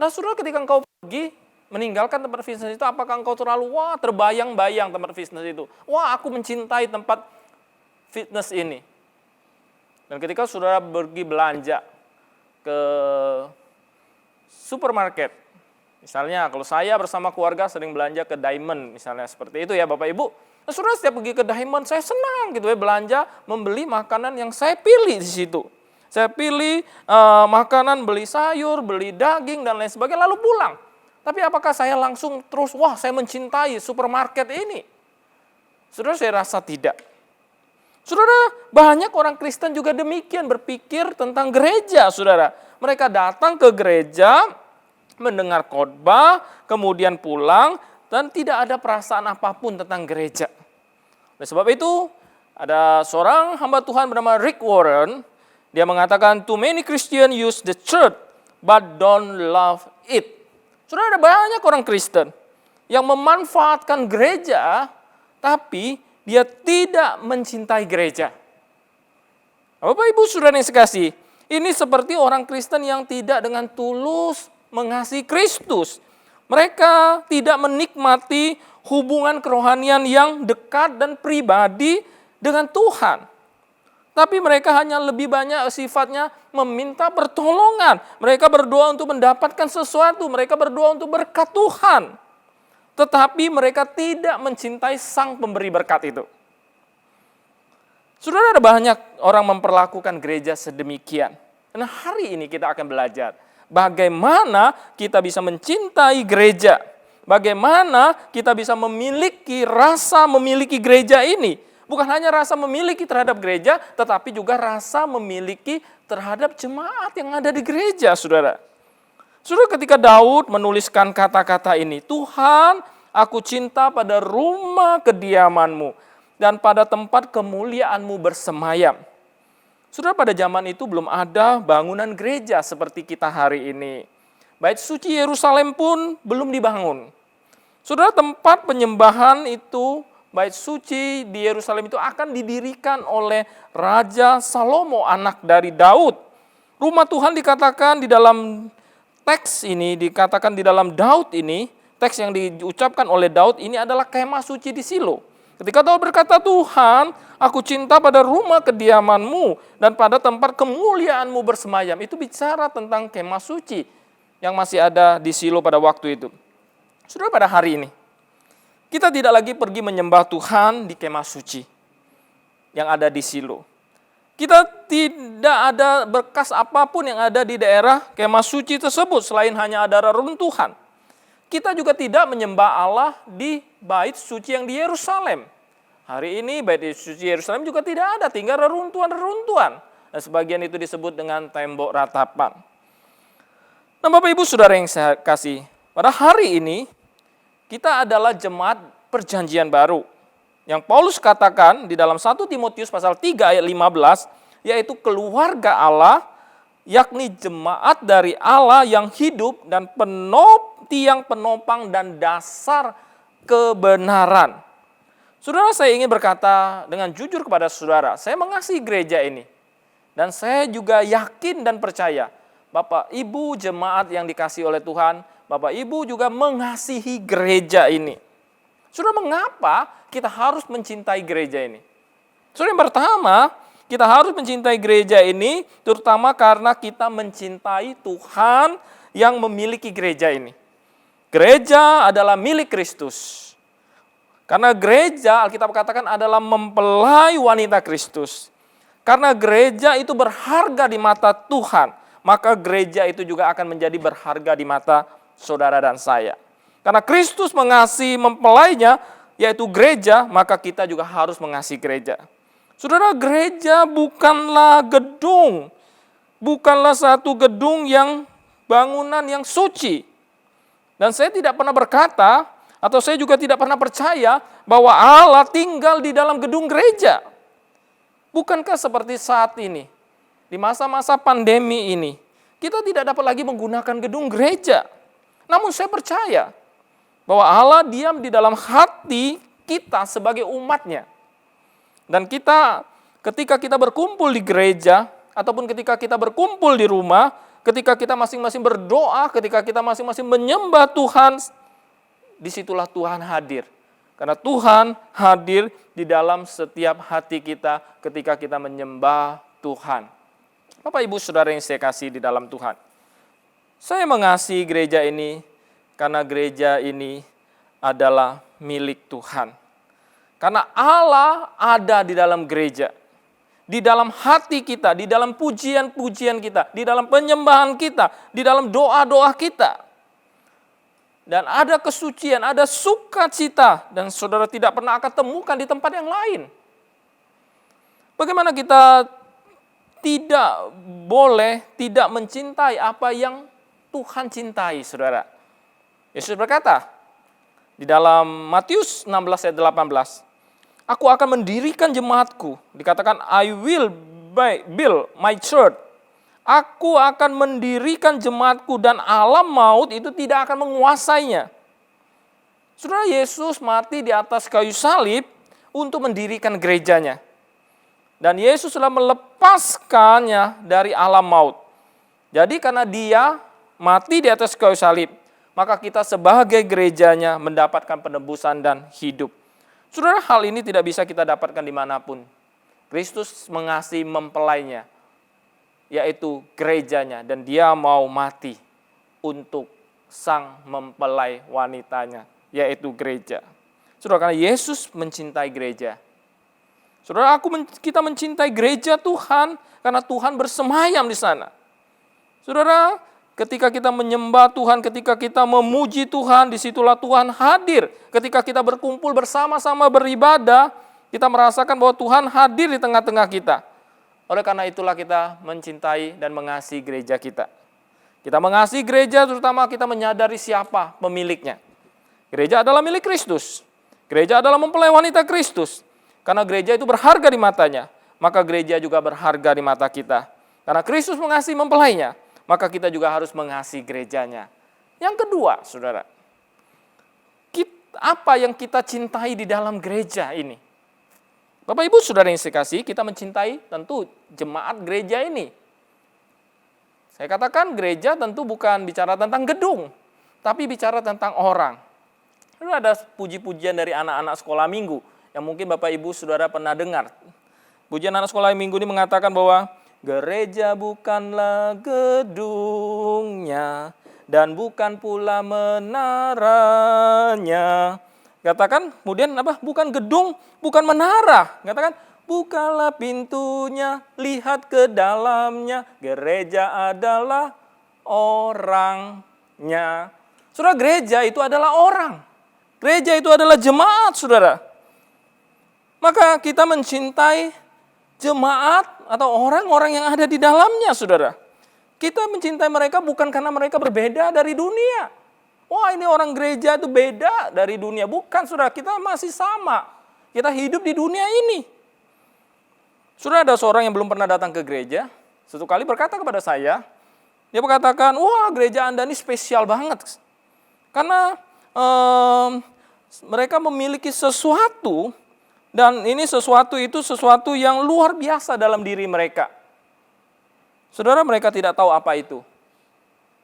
Nah Saudara, ketika engkau pergi meninggalkan tempat fitness itu, apakah engkau terlalu terbayang-bayang tempat fitness itu? Aku mencintai tempat fitness ini. Dan ketika Saudara pergi belanja ke supermarket, misalnya kalau saya bersama keluarga sering belanja ke Diamond, misalnya seperti itu ya Bapak Ibu. Nah, Saudara setiap pergi ke Diamond, saya senang gitu ya belanja, membeli makanan yang saya pilih di situ. Saya pilih makanan, beli sayur, beli daging dan lain sebagainya, lalu pulang. Tapi apakah saya langsung terus, saya mencintai supermarket ini? Saudara, saya rasa tidak. Saudara, banyak orang Kristen juga demikian berpikir tentang gereja, saudara. Mereka datang ke gereja, mendengar khotbah, kemudian pulang, dan tidak ada perasaan apapun tentang gereja. Oleh sebab itu, ada seorang hamba Tuhan bernama Rick Warren, dia mengatakan, too many Christians use the church, but don't love it. Saudara, ada banyak orang Kristen yang memanfaatkan gereja, tapi dia tidak mencintai gereja. Bapak Ibu Saudara yang sekasih, ini seperti orang Kristen yang tidak dengan tulus mengasihi Kristus. Mereka tidak menikmati hubungan kerohanian yang dekat dan pribadi dengan Tuhan. Tapi mereka hanya lebih banyak sifatnya meminta pertolongan. Mereka berdoa untuk mendapatkan sesuatu, mereka berdoa untuk berkat Tuhan. Tetapi mereka tidak mencintai sang pemberi berkat itu. Saudara, ada banyak orang memperlakukan gereja sedemikian. Dan hari ini kita akan belajar bagaimana kita bisa mencintai gereja. Bagaimana kita bisa memiliki rasa memiliki gereja ini. Bukan hanya rasa memiliki terhadap gereja, tetapi juga rasa memiliki terhadap jemaat yang ada di gereja, saudara. Saudara, ketika Daud menuliskan kata-kata ini, Tuhan, aku cinta pada rumah kediaman-Mu dan pada tempat kemuliaan-Mu bersemayam. Saudara, pada zaman itu belum ada bangunan gereja seperti kita hari ini. Bait suci Yerusalem pun belum dibangun. Saudara, tempat penyembahan itu, bait suci di Yerusalem itu akan didirikan oleh Raja Salomo, anak dari Daud. Rumah Tuhan dikatakan di dalam teks ini, dikatakan di dalam Daud ini, teks yang diucapkan oleh Daud ini adalah kemah suci di Silo. Ketika Daud berkata, Tuhan, aku cinta pada rumah kediaman-Mu dan pada tempat kemuliaan-Mu bersemayam. Itu bicara tentang kemah suci yang masih ada di Shilo pada waktu itu. Saudara, pada hari ini, kita tidak lagi pergi menyembah Tuhan di kemah suci yang ada di Shilo. Kita tidak ada bekas apapun yang ada di daerah kemah suci tersebut selain hanya ada reruntuhan. Kita juga tidak menyembah Allah di bait suci yang di Yerusalem. Hari ini bait suci Yerusalem juga tidak ada, tinggal reruntuhan-reruntuhan. Dan sebagian itu disebut dengan tembok ratapan. Nah, Bapak Ibu Saudara yang saya kasih, pada hari ini kita adalah jemaat perjanjian baru. Yang Paulus katakan di dalam 1 Timotius pasal 3 ayat 15, yaitu keluarga Allah, yakni jemaat dari Allah yang hidup dan tiang penopang dan dasar kebenaran. Saudara, saya ingin berkata dengan jujur kepada saudara, saya mengasihi gereja ini. Dan saya juga yakin dan percaya, Bapak Ibu jemaat yang dikasihi oleh Tuhan, Bapak Ibu juga mengasihi gereja ini. Saudara, mengapa kita harus mencintai gereja ini? Saudara, yang pertama, kita harus mencintai gereja ini terutama karena kita mencintai Tuhan yang memiliki gereja ini. Gereja adalah milik Kristus. Karena gereja, Alkitab katakan adalah mempelai wanita Kristus. Karena gereja itu berharga di mata Tuhan, maka gereja itu juga akan menjadi berharga di mata saudara dan saya. Karena Kristus mengasihi mempelainya, yaitu gereja, maka kita juga harus mengasihi gereja. Saudara, gereja bukanlah gedung, bukanlah satu gedung yang bangunan yang suci. Dan saya tidak pernah berkata, atau saya juga tidak pernah percaya bahwa Allah tinggal di dalam gedung gereja. Bukankah seperti saat ini, di masa-masa pandemi ini, kita tidak dapat lagi menggunakan gedung gereja. Namun saya percaya bahwa Allah diam di dalam hati kita sebagai umatnya. Dan kita, ketika kita berkumpul di gereja, ataupun ketika kita berkumpul di rumah, ketika kita masing-masing berdoa, ketika kita masing-masing menyembah Tuhan, disitulah Tuhan hadir. Karena Tuhan hadir di dalam setiap hati kita ketika kita menyembah Tuhan. Bapak Ibu Saudara yang saya kasih di dalam Tuhan, saya mengasihi gereja ini karena gereja ini adalah milik Tuhan. Karena Allah ada di dalam gereja, di dalam hati kita, di dalam pujian-pujian kita, di dalam penyembahan kita, di dalam doa-doa kita. Dan ada kesucian, ada sukacita, dan saudara tidak pernah akan temukan di tempat yang lain. Bagaimana kita tidak boleh tidak mencintai apa yang Tuhan cintai, saudara? Yesus berkata di dalam Matius 16 ayat 18, aku akan mendirikan jemaatku. Dikatakan, I will build my church. Aku akan mendirikan jemaatku dan alam maut itu tidak akan menguasainya. Saudara, Yesus mati di atas kayu salib untuk mendirikan gerejanya. Dan Yesus sudah melepaskannya dari alam maut. Jadi karena dia mati di atas kayu salib, maka kita sebagai gerejanya mendapatkan penebusan dan hidup. Saudara, hal ini tidak bisa kita dapatkan dimanapun. Kristus mengasihi mempelainya, yaitu gerejanya, dan dia mau mati untuk sang mempelai wanitanya, yaitu gereja. Saudara, karena Yesus mencintai gereja. Saudara, kita mencintai gereja Tuhan karena Tuhan bersemayam di sana. Saudara, ketika kita menyembah Tuhan, ketika kita memuji Tuhan, disitulah Tuhan hadir. Ketika kita berkumpul bersama-sama beribadah, kita merasakan bahwa Tuhan hadir di tengah-tengah kita. Oleh karena itulah kita mencintai dan mengasihi gereja kita. Kita mengasihi gereja terutama kita menyadari siapa pemiliknya. Gereja adalah milik Kristus. Gereja adalah mempelai wanita Kristus. Karena gereja itu berharga di matanya, maka gereja juga berharga di mata kita. Karena Kristus mengasihi mempelainya, maka kita juga harus mengasihi gerejanya. Yang kedua, saudara, apa yang kita cintai di dalam gereja ini? Bapak Ibu Saudara yang saya kasih, kita mencintai tentu jemaat gereja ini. Saya katakan gereja tentu bukan bicara tentang gedung, tapi bicara tentang orang. Lalu ada puji-pujian dari anak-anak sekolah minggu yang mungkin Bapak Ibu Saudara pernah dengar. Pujian anak sekolah minggu ini mengatakan bahwa gereja bukanlah gedungnya dan bukan pula menaranya. Katakan kemudian apa? Bukan gedung, bukan menara. Katakan bukalah pintunya, lihat ke dalamnya. Gereja adalah orangnya. Saudara, gereja itu adalah orang. Gereja itu adalah jemaat, saudara. Maka kita mencintai jemaat atau orang-orang yang ada di dalamnya, saudara. Kita mencintai mereka bukan karena mereka berbeda dari dunia. Wah, ini orang gereja itu beda dari dunia. Bukan, saudara. Kita masih sama. Kita hidup di dunia ini. Saudara, ada seorang yang belum pernah datang ke gereja. Satu kali berkata kepada saya, dia mengatakan, wah, gereja Anda ini spesial banget. Karena mereka memiliki sesuatu, dan ini sesuatu itu sesuatu yang luar biasa dalam diri mereka. Saudara, mereka tidak tahu apa itu.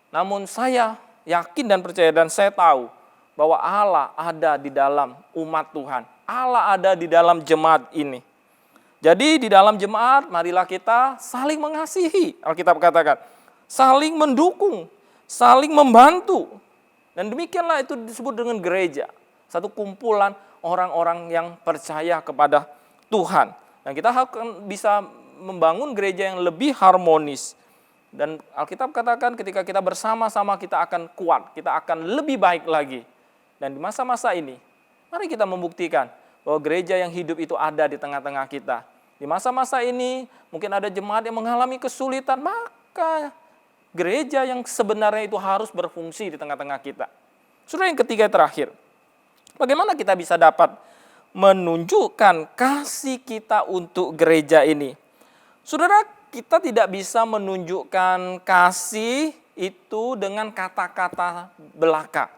Namun saya yakin dan percaya dan saya tahu bahwa Allah ada di dalam umat Tuhan. Allah ada di dalam jemaat ini. Jadi di dalam jemaat, marilah kita saling mengasihi. Alkitab katakan, saling mendukung, saling membantu. Dan demikianlah itu disebut dengan gereja. Satu kumpulan orang-orang yang percaya kepada Tuhan. Dan kita akan bisa membangun gereja yang lebih harmonis. Dan Alkitab katakan ketika kita bersama-sama kita akan kuat, kita akan lebih baik lagi. Dan di masa-masa ini, mari kita membuktikan bahwa gereja yang hidup itu ada di tengah-tengah kita. Di masa-masa ini mungkin ada jemaat yang mengalami kesulitan, maka gereja yang sebenarnya itu harus berfungsi di tengah-tengah kita. Saudara, yang ketiga terakhir, bagaimana kita bisa dapat menunjukkan kasih kita untuk gereja ini? Saudara, kita tidak bisa menunjukkan kasih itu dengan kata-kata belaka.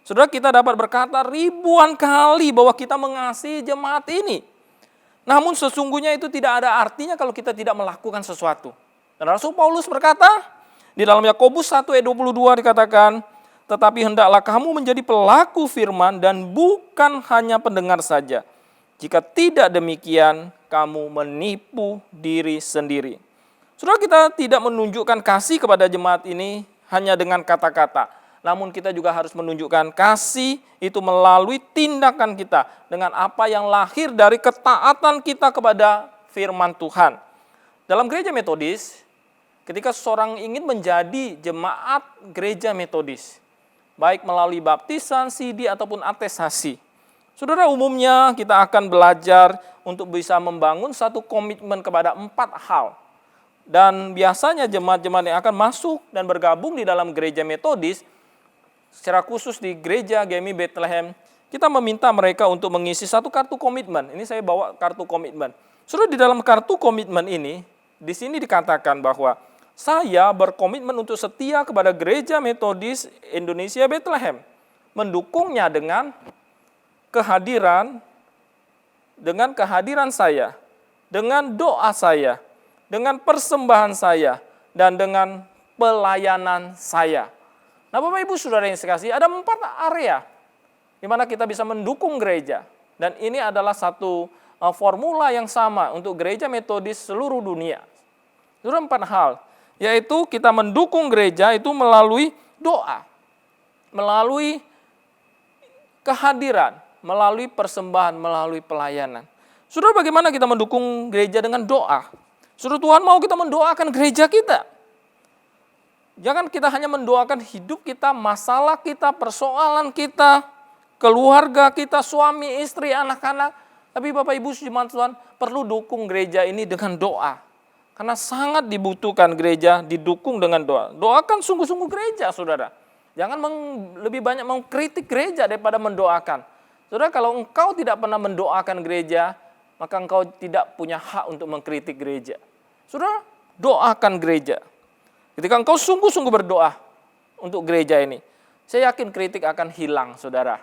Saudara, kita dapat berkata ribuan kali bahwa kita mengasihi jemaat ini. Namun sesungguhnya itu tidak ada artinya kalau kita tidak melakukan sesuatu. Dan Rasul Paulus berkata, di dalam Yakobus 1 ayat 22 dikatakan, tetapi hendaklah kamu menjadi pelaku firman dan bukan hanya pendengar saja. Jika tidak demikian, kamu menipu diri sendiri. Saudara, kita tidak menunjukkan kasih kepada jemaat ini hanya dengan kata-kata. Namun kita juga harus menunjukkan kasih itu melalui tindakan kita. Dengan apa yang lahir dari ketaatan kita kepada firman Tuhan. Dalam gereja Metodis, ketika seseorang ingin menjadi jemaat gereja Metodis, baik melalui baptisan, sidi, ataupun atestasi, saudara, umumnya kita akan belajar untuk bisa membangun satu komitmen kepada 4 hal. Dan biasanya jemaat-jemaat yang akan masuk dan bergabung di dalam gereja Metodis, secara khusus di gereja GMI Bethlehem, kita meminta mereka untuk mengisi satu kartu komitmen. Ini saya bawa kartu komitmen. Saudara, di dalam kartu komitmen ini, di sini dikatakan bahwa saya berkomitmen untuk setia kepada gereja Metodis Indonesia Bethlehem, mendukungnya dengan kehadiran saya, dengan doa saya, dengan persembahan saya, dan dengan pelayanan saya. Nah, Bapak Ibu Saudara yang sekasihi, ada 4 area di mana kita bisa mendukung gereja. Dan ini adalah satu formula yang sama untuk gereja Metodis seluruh dunia. Saudara, 4 hal, yaitu kita mendukung gereja itu melalui doa, melalui kehadiran, melalui persembahan, melalui pelayanan. Saudara, bagaimana kita mendukung gereja dengan doa? Saudara, Tuhan mau kita mendoakan gereja kita. Jangan kita hanya mendoakan hidup kita, masalah kita, persoalan kita, keluarga kita, suami, istri, anak-anak. Tapi Bapak Ibu jemaat Tuhan perlu dukung gereja ini dengan doa. Karena sangat dibutuhkan gereja didukung dengan doa. Doakan sungguh-sungguh gereja, saudara. Jangan lebih banyak mengkritik gereja daripada mendoakan. Saudara, kalau engkau tidak pernah mendoakan gereja, maka engkau tidak punya hak untuk mengkritik gereja. Saudara, doakan gereja. Ketika engkau sungguh-sungguh berdoa untuk gereja ini, saya yakin kritik akan hilang, saudara.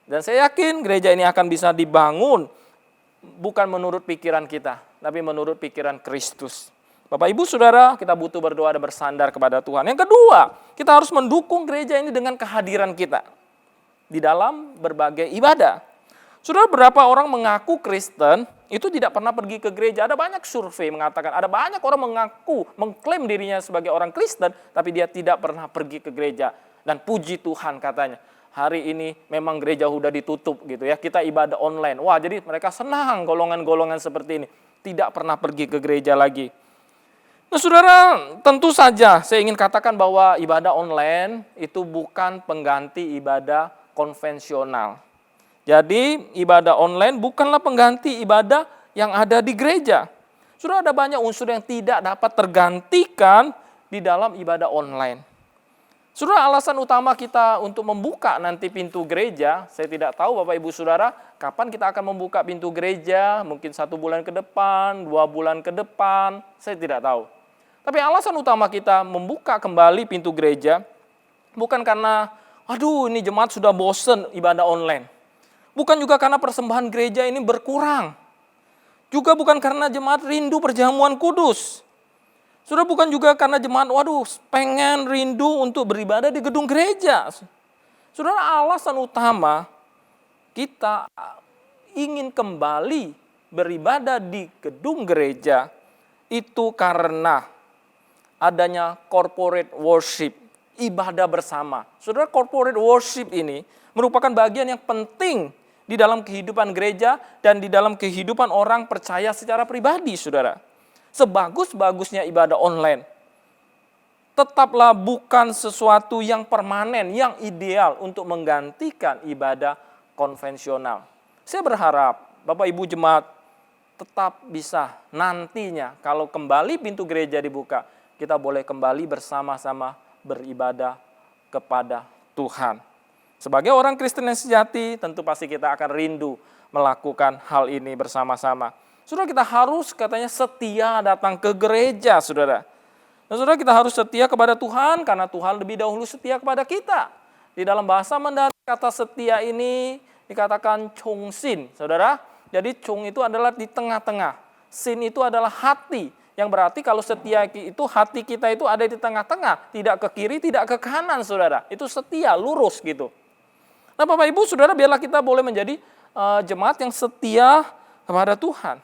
Dan saya yakin gereja ini akan bisa dibangun bukan menurut pikiran kita, tapi menurut pikiran Kristus. Bapak, Ibu, Saudara, kita butuh berdoa dan bersandar kepada Tuhan. Yang kedua, kita harus mendukung gereja ini dengan kehadiran kita di dalam berbagai ibadah. Saudara, berapa orang mengaku Kristen itu tidak pernah pergi ke gereja? Ada banyak survei mengatakan, ada banyak orang mengaku, mengklaim dirinya sebagai orang Kristen, tapi dia tidak pernah pergi ke gereja. Dan puji Tuhan katanya, hari ini memang gereja sudah ditutup gitu ya, kita ibadah online. Wah, jadi mereka senang golongan-golongan seperti ini, tidak pernah pergi ke gereja lagi. Nah, saudara, tentu saja saya ingin katakan bahwa ibadah online itu bukan pengganti ibadah konvensional. Jadi ibadah online bukanlah pengganti ibadah yang ada di gereja. Sudah ada banyak unsur yang tidak dapat tergantikan di dalam ibadah online. Sudah alasan utama kita untuk membuka nanti pintu gereja, saya tidak tahu Bapak Ibu Saudara, kapan kita akan membuka pintu gereja, mungkin 1 bulan ke depan, 2 bulan ke depan, saya tidak tahu. Tapi alasan utama kita membuka kembali pintu gereja, bukan karena, aduh ini jemaat sudah bosen ibadah online. Bukan juga karena persembahan gereja ini berkurang. Juga bukan karena jemaat rindu perjamuan kudus. Sudah bukan juga karena jemaat, pengen rindu untuk beribadah di gedung gereja. Saudara, alasan utama kita ingin kembali beribadah di gedung gereja itu karena adanya corporate worship, ibadah bersama. Saudara, corporate worship ini merupakan bagian yang penting di dalam kehidupan gereja dan di dalam kehidupan orang percaya secara pribadi, saudara. Sebagus-bagusnya ibadah online, tetaplah bukan sesuatu yang permanen, yang ideal untuk menggantikan ibadah konvensional. Saya berharap Bapak Ibu jemaat tetap bisa nantinya kalau kembali pintu gereja dibuka, kita boleh kembali bersama-sama beribadah kepada Tuhan. Sebagai orang Kristen yang sejati, tentu pasti kita akan rindu melakukan hal ini bersama-sama. Saudara, kita harus katanya setia datang ke gereja, saudara. Nah, saudara, kita harus setia kepada Tuhan karena Tuhan lebih dahulu setia kepada kita. Di dalam bahasa Mandarin kata setia ini dikatakan chung sin, saudara. Jadi chung itu adalah di tengah-tengah. Sin itu adalah hati. Yang berarti kalau setia itu hati kita itu ada di tengah-tengah. Tidak ke kiri, tidak ke kanan, saudara. Itu setia, lurus gitu. Nah, Bapak Ibu, saudara, biarlah kita boleh menjadi jemaat yang setia kepada Tuhan.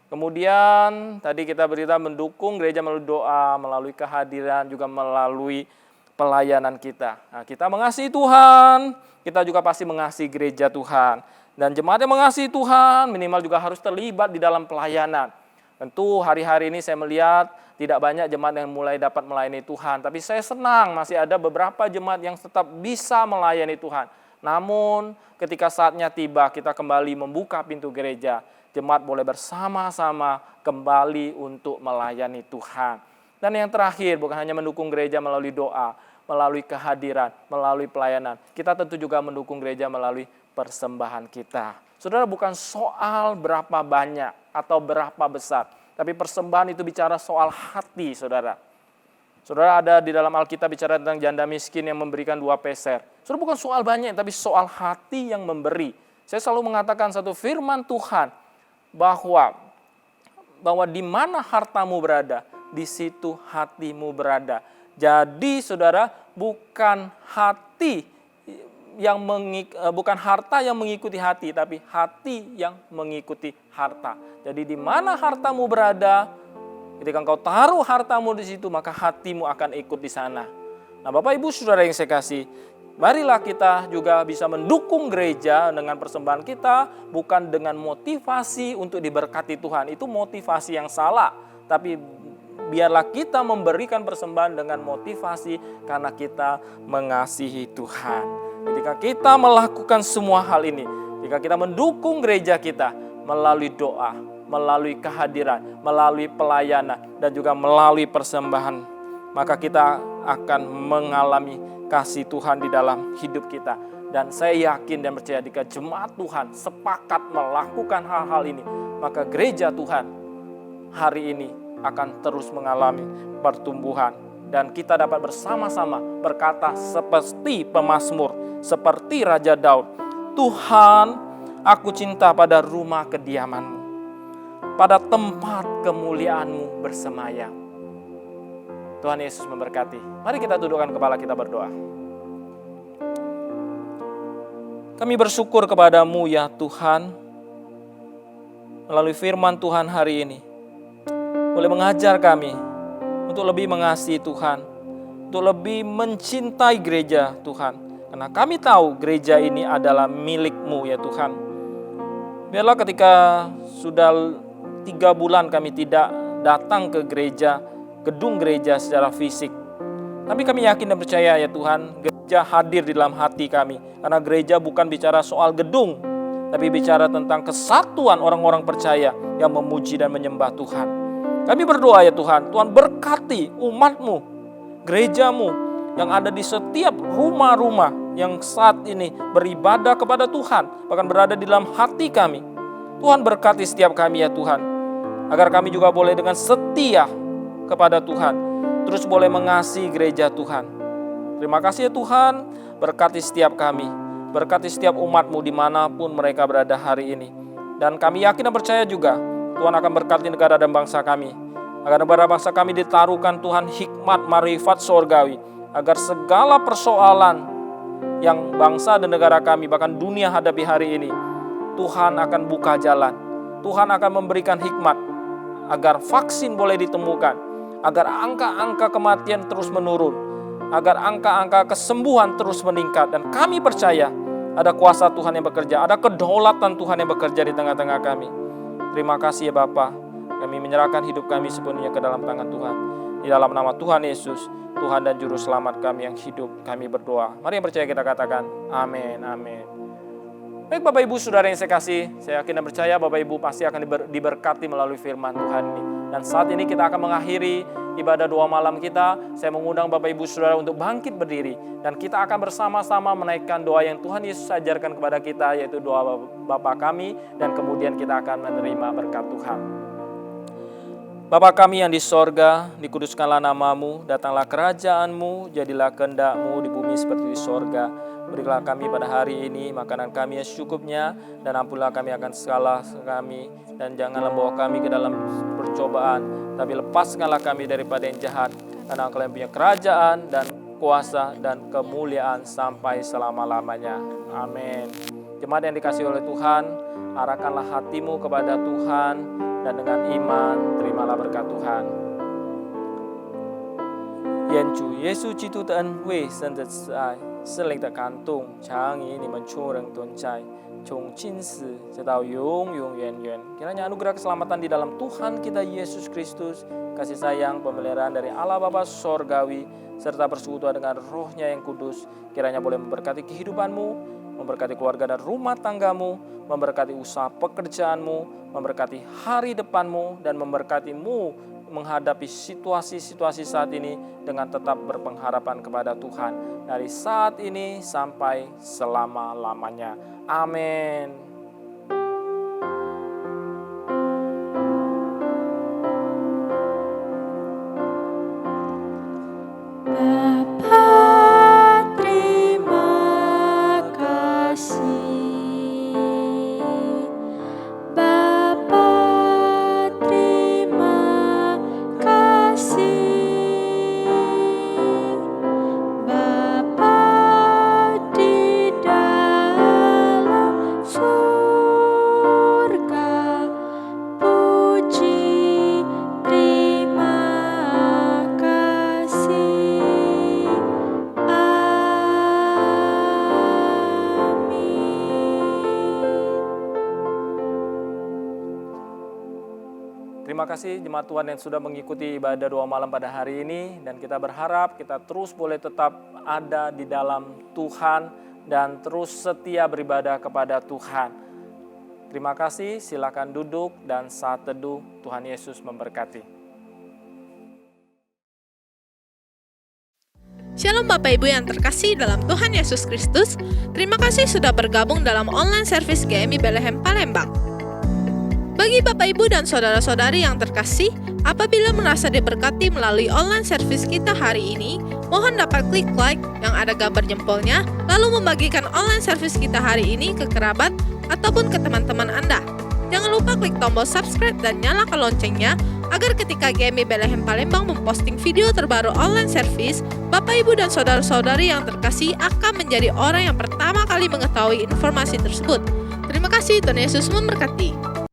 Kemudian tadi kita berita mendukung gereja melalui doa, melalui kehadiran, juga melalui pelayanan kita. Nah, kita mengasihi Tuhan, kita juga pasti mengasihi gereja Tuhan. Dan jemaat yang mengasihi Tuhan minimal juga harus terlibat di dalam pelayanan. Tentu hari-hari ini saya melihat tidak banyak jemaat yang mulai dapat melayani Tuhan. Tapi saya senang masih ada beberapa jemaat yang tetap bisa melayani Tuhan. Namun ketika saatnya tiba kita kembali membuka pintu gereja, jemaat boleh bersama-sama kembali untuk melayani Tuhan. Dan yang terakhir, bukan hanya mendukung gereja melalui doa, melalui kehadiran, melalui pelayanan. Kita tentu juga mendukung gereja melalui persembahan kita. Saudara, bukan soal berapa banyak atau berapa besar, tapi persembahan itu bicara soal hati, saudara. Saudara, ada di dalam Alkitab bicara tentang janda miskin yang memberikan 2 peser. Saudara, bukan soal banyak, tapi soal hati yang memberi. Saya selalu mengatakan satu firman Tuhan, bahwa di mana hartamu berada, di situ hatimu berada. Jadi, saudara, bukan harta yang mengikuti hati, tapi hati yang mengikuti harta. Jadi, di mana hartamu berada, ketika engkau taruh hartamu di situ, maka hatimu akan ikut di sana. Nah, Bapak Ibu Saudara yang saya kasih, marilah kita juga bisa mendukung gereja dengan persembahan kita, bukan dengan motivasi untuk diberkati Tuhan. Itu motivasi yang salah. Tapi biarlah kita memberikan persembahan dengan motivasi karena kita mengasihi Tuhan. Ketika kita melakukan semua hal ini, jika kita mendukung gereja kita melalui doa, melalui kehadiran, melalui pelayanan, dan juga melalui persembahan, maka kita akan mengalami kasih Tuhan di dalam hidup kita. Dan saya yakin dan percaya jika jemaat Tuhan sepakat melakukan hal-hal ini, maka gereja Tuhan hari ini akan terus mengalami pertumbuhan. Dan kita dapat bersama-sama berkata seperti pemazmur, seperti Raja Daud, Tuhan, aku cinta pada rumah kediaman-Mu, pada tempat kemuliaan-Mu bersemayam. Tuhan Yesus memberkati. Mari kita tundukkan kepala kita berdoa. Kami bersyukur kepada-Mu ya Tuhan, melalui firman Tuhan hari ini, boleh mengajar kami untuk lebih mengasihi Tuhan, untuk lebih mencintai gereja Tuhan. Karena kami tahu gereja ini adalah milik-Mu ya Tuhan. Biarlah ketika sudah 3 bulan kami tidak datang ke gereja, gedung gereja secara fisik, tapi kami yakin dan percaya ya Tuhan, gereja hadir di dalam hati kami. Karena gereja bukan bicara soal gedung, tapi bicara tentang kesatuan orang-orang percaya yang memuji dan menyembah Tuhan. Kami berdoa ya Tuhan, Tuhan berkati umat-Mu, gereja-Mu yang ada di setiap rumah-rumah yang saat ini beribadah kepada Tuhan, bahkan berada di dalam hati kami. Tuhan berkati setiap kami ya Tuhan, agar kami juga boleh dengan setia kepada Tuhan, terus boleh mengasihi gereja Tuhan. Terima kasih ya Tuhan, berkati setiap kami, berkati setiap umat-Mu dimanapun mereka berada hari ini. Dan kami yakin dan percaya juga, Tuhan akan berkati negara dan bangsa kami, agar negara bangsa kami ditaruhkan Tuhan hikmat marifat sorgawi, agar segala persoalan yang bangsa dan negara kami, bahkan dunia hadapi hari ini, Tuhan akan buka jalan, Tuhan akan memberikan hikmat, agar vaksin boleh ditemukan, agar angka-angka kematian terus menurun, agar angka-angka kesembuhan terus meningkat. Dan kami percaya ada kuasa Tuhan yang bekerja, ada kedaulatan Tuhan yang bekerja di tengah-tengah kami. Terima kasih ya Bapa, kami menyerahkan hidup kami sepenuhnya ke dalam tangan Tuhan. Di dalam nama Tuhan Yesus, Tuhan dan Juru Selamat kami yang hidup, kami berdoa. Mari yang percaya kita katakan, amin, amin. Baik Bapak Ibu Saudara yang saya kasih, saya yakin dan percaya Bapak Ibu pasti akan diberkati melalui firman Tuhan ini. Dan saat ini kita akan mengakhiri ibadah doa malam kita. Saya mengundang Bapak Ibu Saudara untuk bangkit berdiri, dan kita akan bersama-sama menaikkan doa yang Tuhan Yesus ajarkan kepada kita, yaitu doa Bapa kami, dan kemudian kita akan menerima berkat Tuhan. Bapa kami yang di sorga, dikuduskanlah nama-Mu, datanglah kerajaan-Mu, jadilah kehendak-Mu di bumi seperti di sorga. Berilah kami pada hari ini makanan kami yang secukupnya, dan ampunilah kami akan segala kami, dan janganlah bawa kami ke dalam percobaan, tapi lepaskanlah kami daripada yang jahat, karena Engkau yang punya kerajaan dan kuasa dan kemuliaan sampai selama-lamanya. Amin. Jemaat yang dikasihi oleh Tuhan, arahkanlah hatimu kepada Tuhan, dan dengan iman terimalah berkat Tuhan. Yen Chủ耶稣基督的恩惠、神的慈爱、圣灵的感动，常与你们众人同在，从今时直到永永远远。Kiranya anugerah keselamatan di dalam Tuhan kita Yesus Kristus, kasih sayang, pemeliharaan dari Allah Bapa Sorgawi, serta persekutuan dengan Roh-Nya yang kudus, kiranya boleh memberkati kehidupanmu, memberkati keluarga dan rumah tanggamu, memberkati usaha pekerjaanmu, memberkati hari depanmu, dan memberkatimu menghadapi situasi-situasi saat ini dengan tetap berpengharapan kepada Tuhan dari saat ini sampai selama-lamanya. Amin. Terima kasih jemaat Tuhan yang sudah mengikuti ibadah doa malam pada hari ini, dan kita berharap kita terus boleh tetap ada di dalam Tuhan dan terus setia beribadah kepada Tuhan. Terima kasih, silakan duduk dan saat teduh. Tuhan Yesus memberkati. Shalom Bapak Ibu yang terkasih dalam Tuhan Yesus Kristus. Terima kasih sudah bergabung dalam online service GMI Bethlehem Palembang. Bagi Bapak Ibu dan saudara-saudari yang terkasih, apabila merasa diberkati melalui online service kita hari ini, mohon dapat klik like yang ada gambar jempolnya, lalu membagikan online service kita hari ini ke kerabat ataupun ke teman-teman Anda. Jangan lupa klik tombol subscribe dan nyalakan loncengnya agar ketika GMI Bethlehem Palembang memposting video terbaru online service, Bapak Ibu dan saudara-saudari yang terkasih akan menjadi orang yang pertama kali mengetahui informasi tersebut. Terima kasih, Tuhan Yesus memberkati.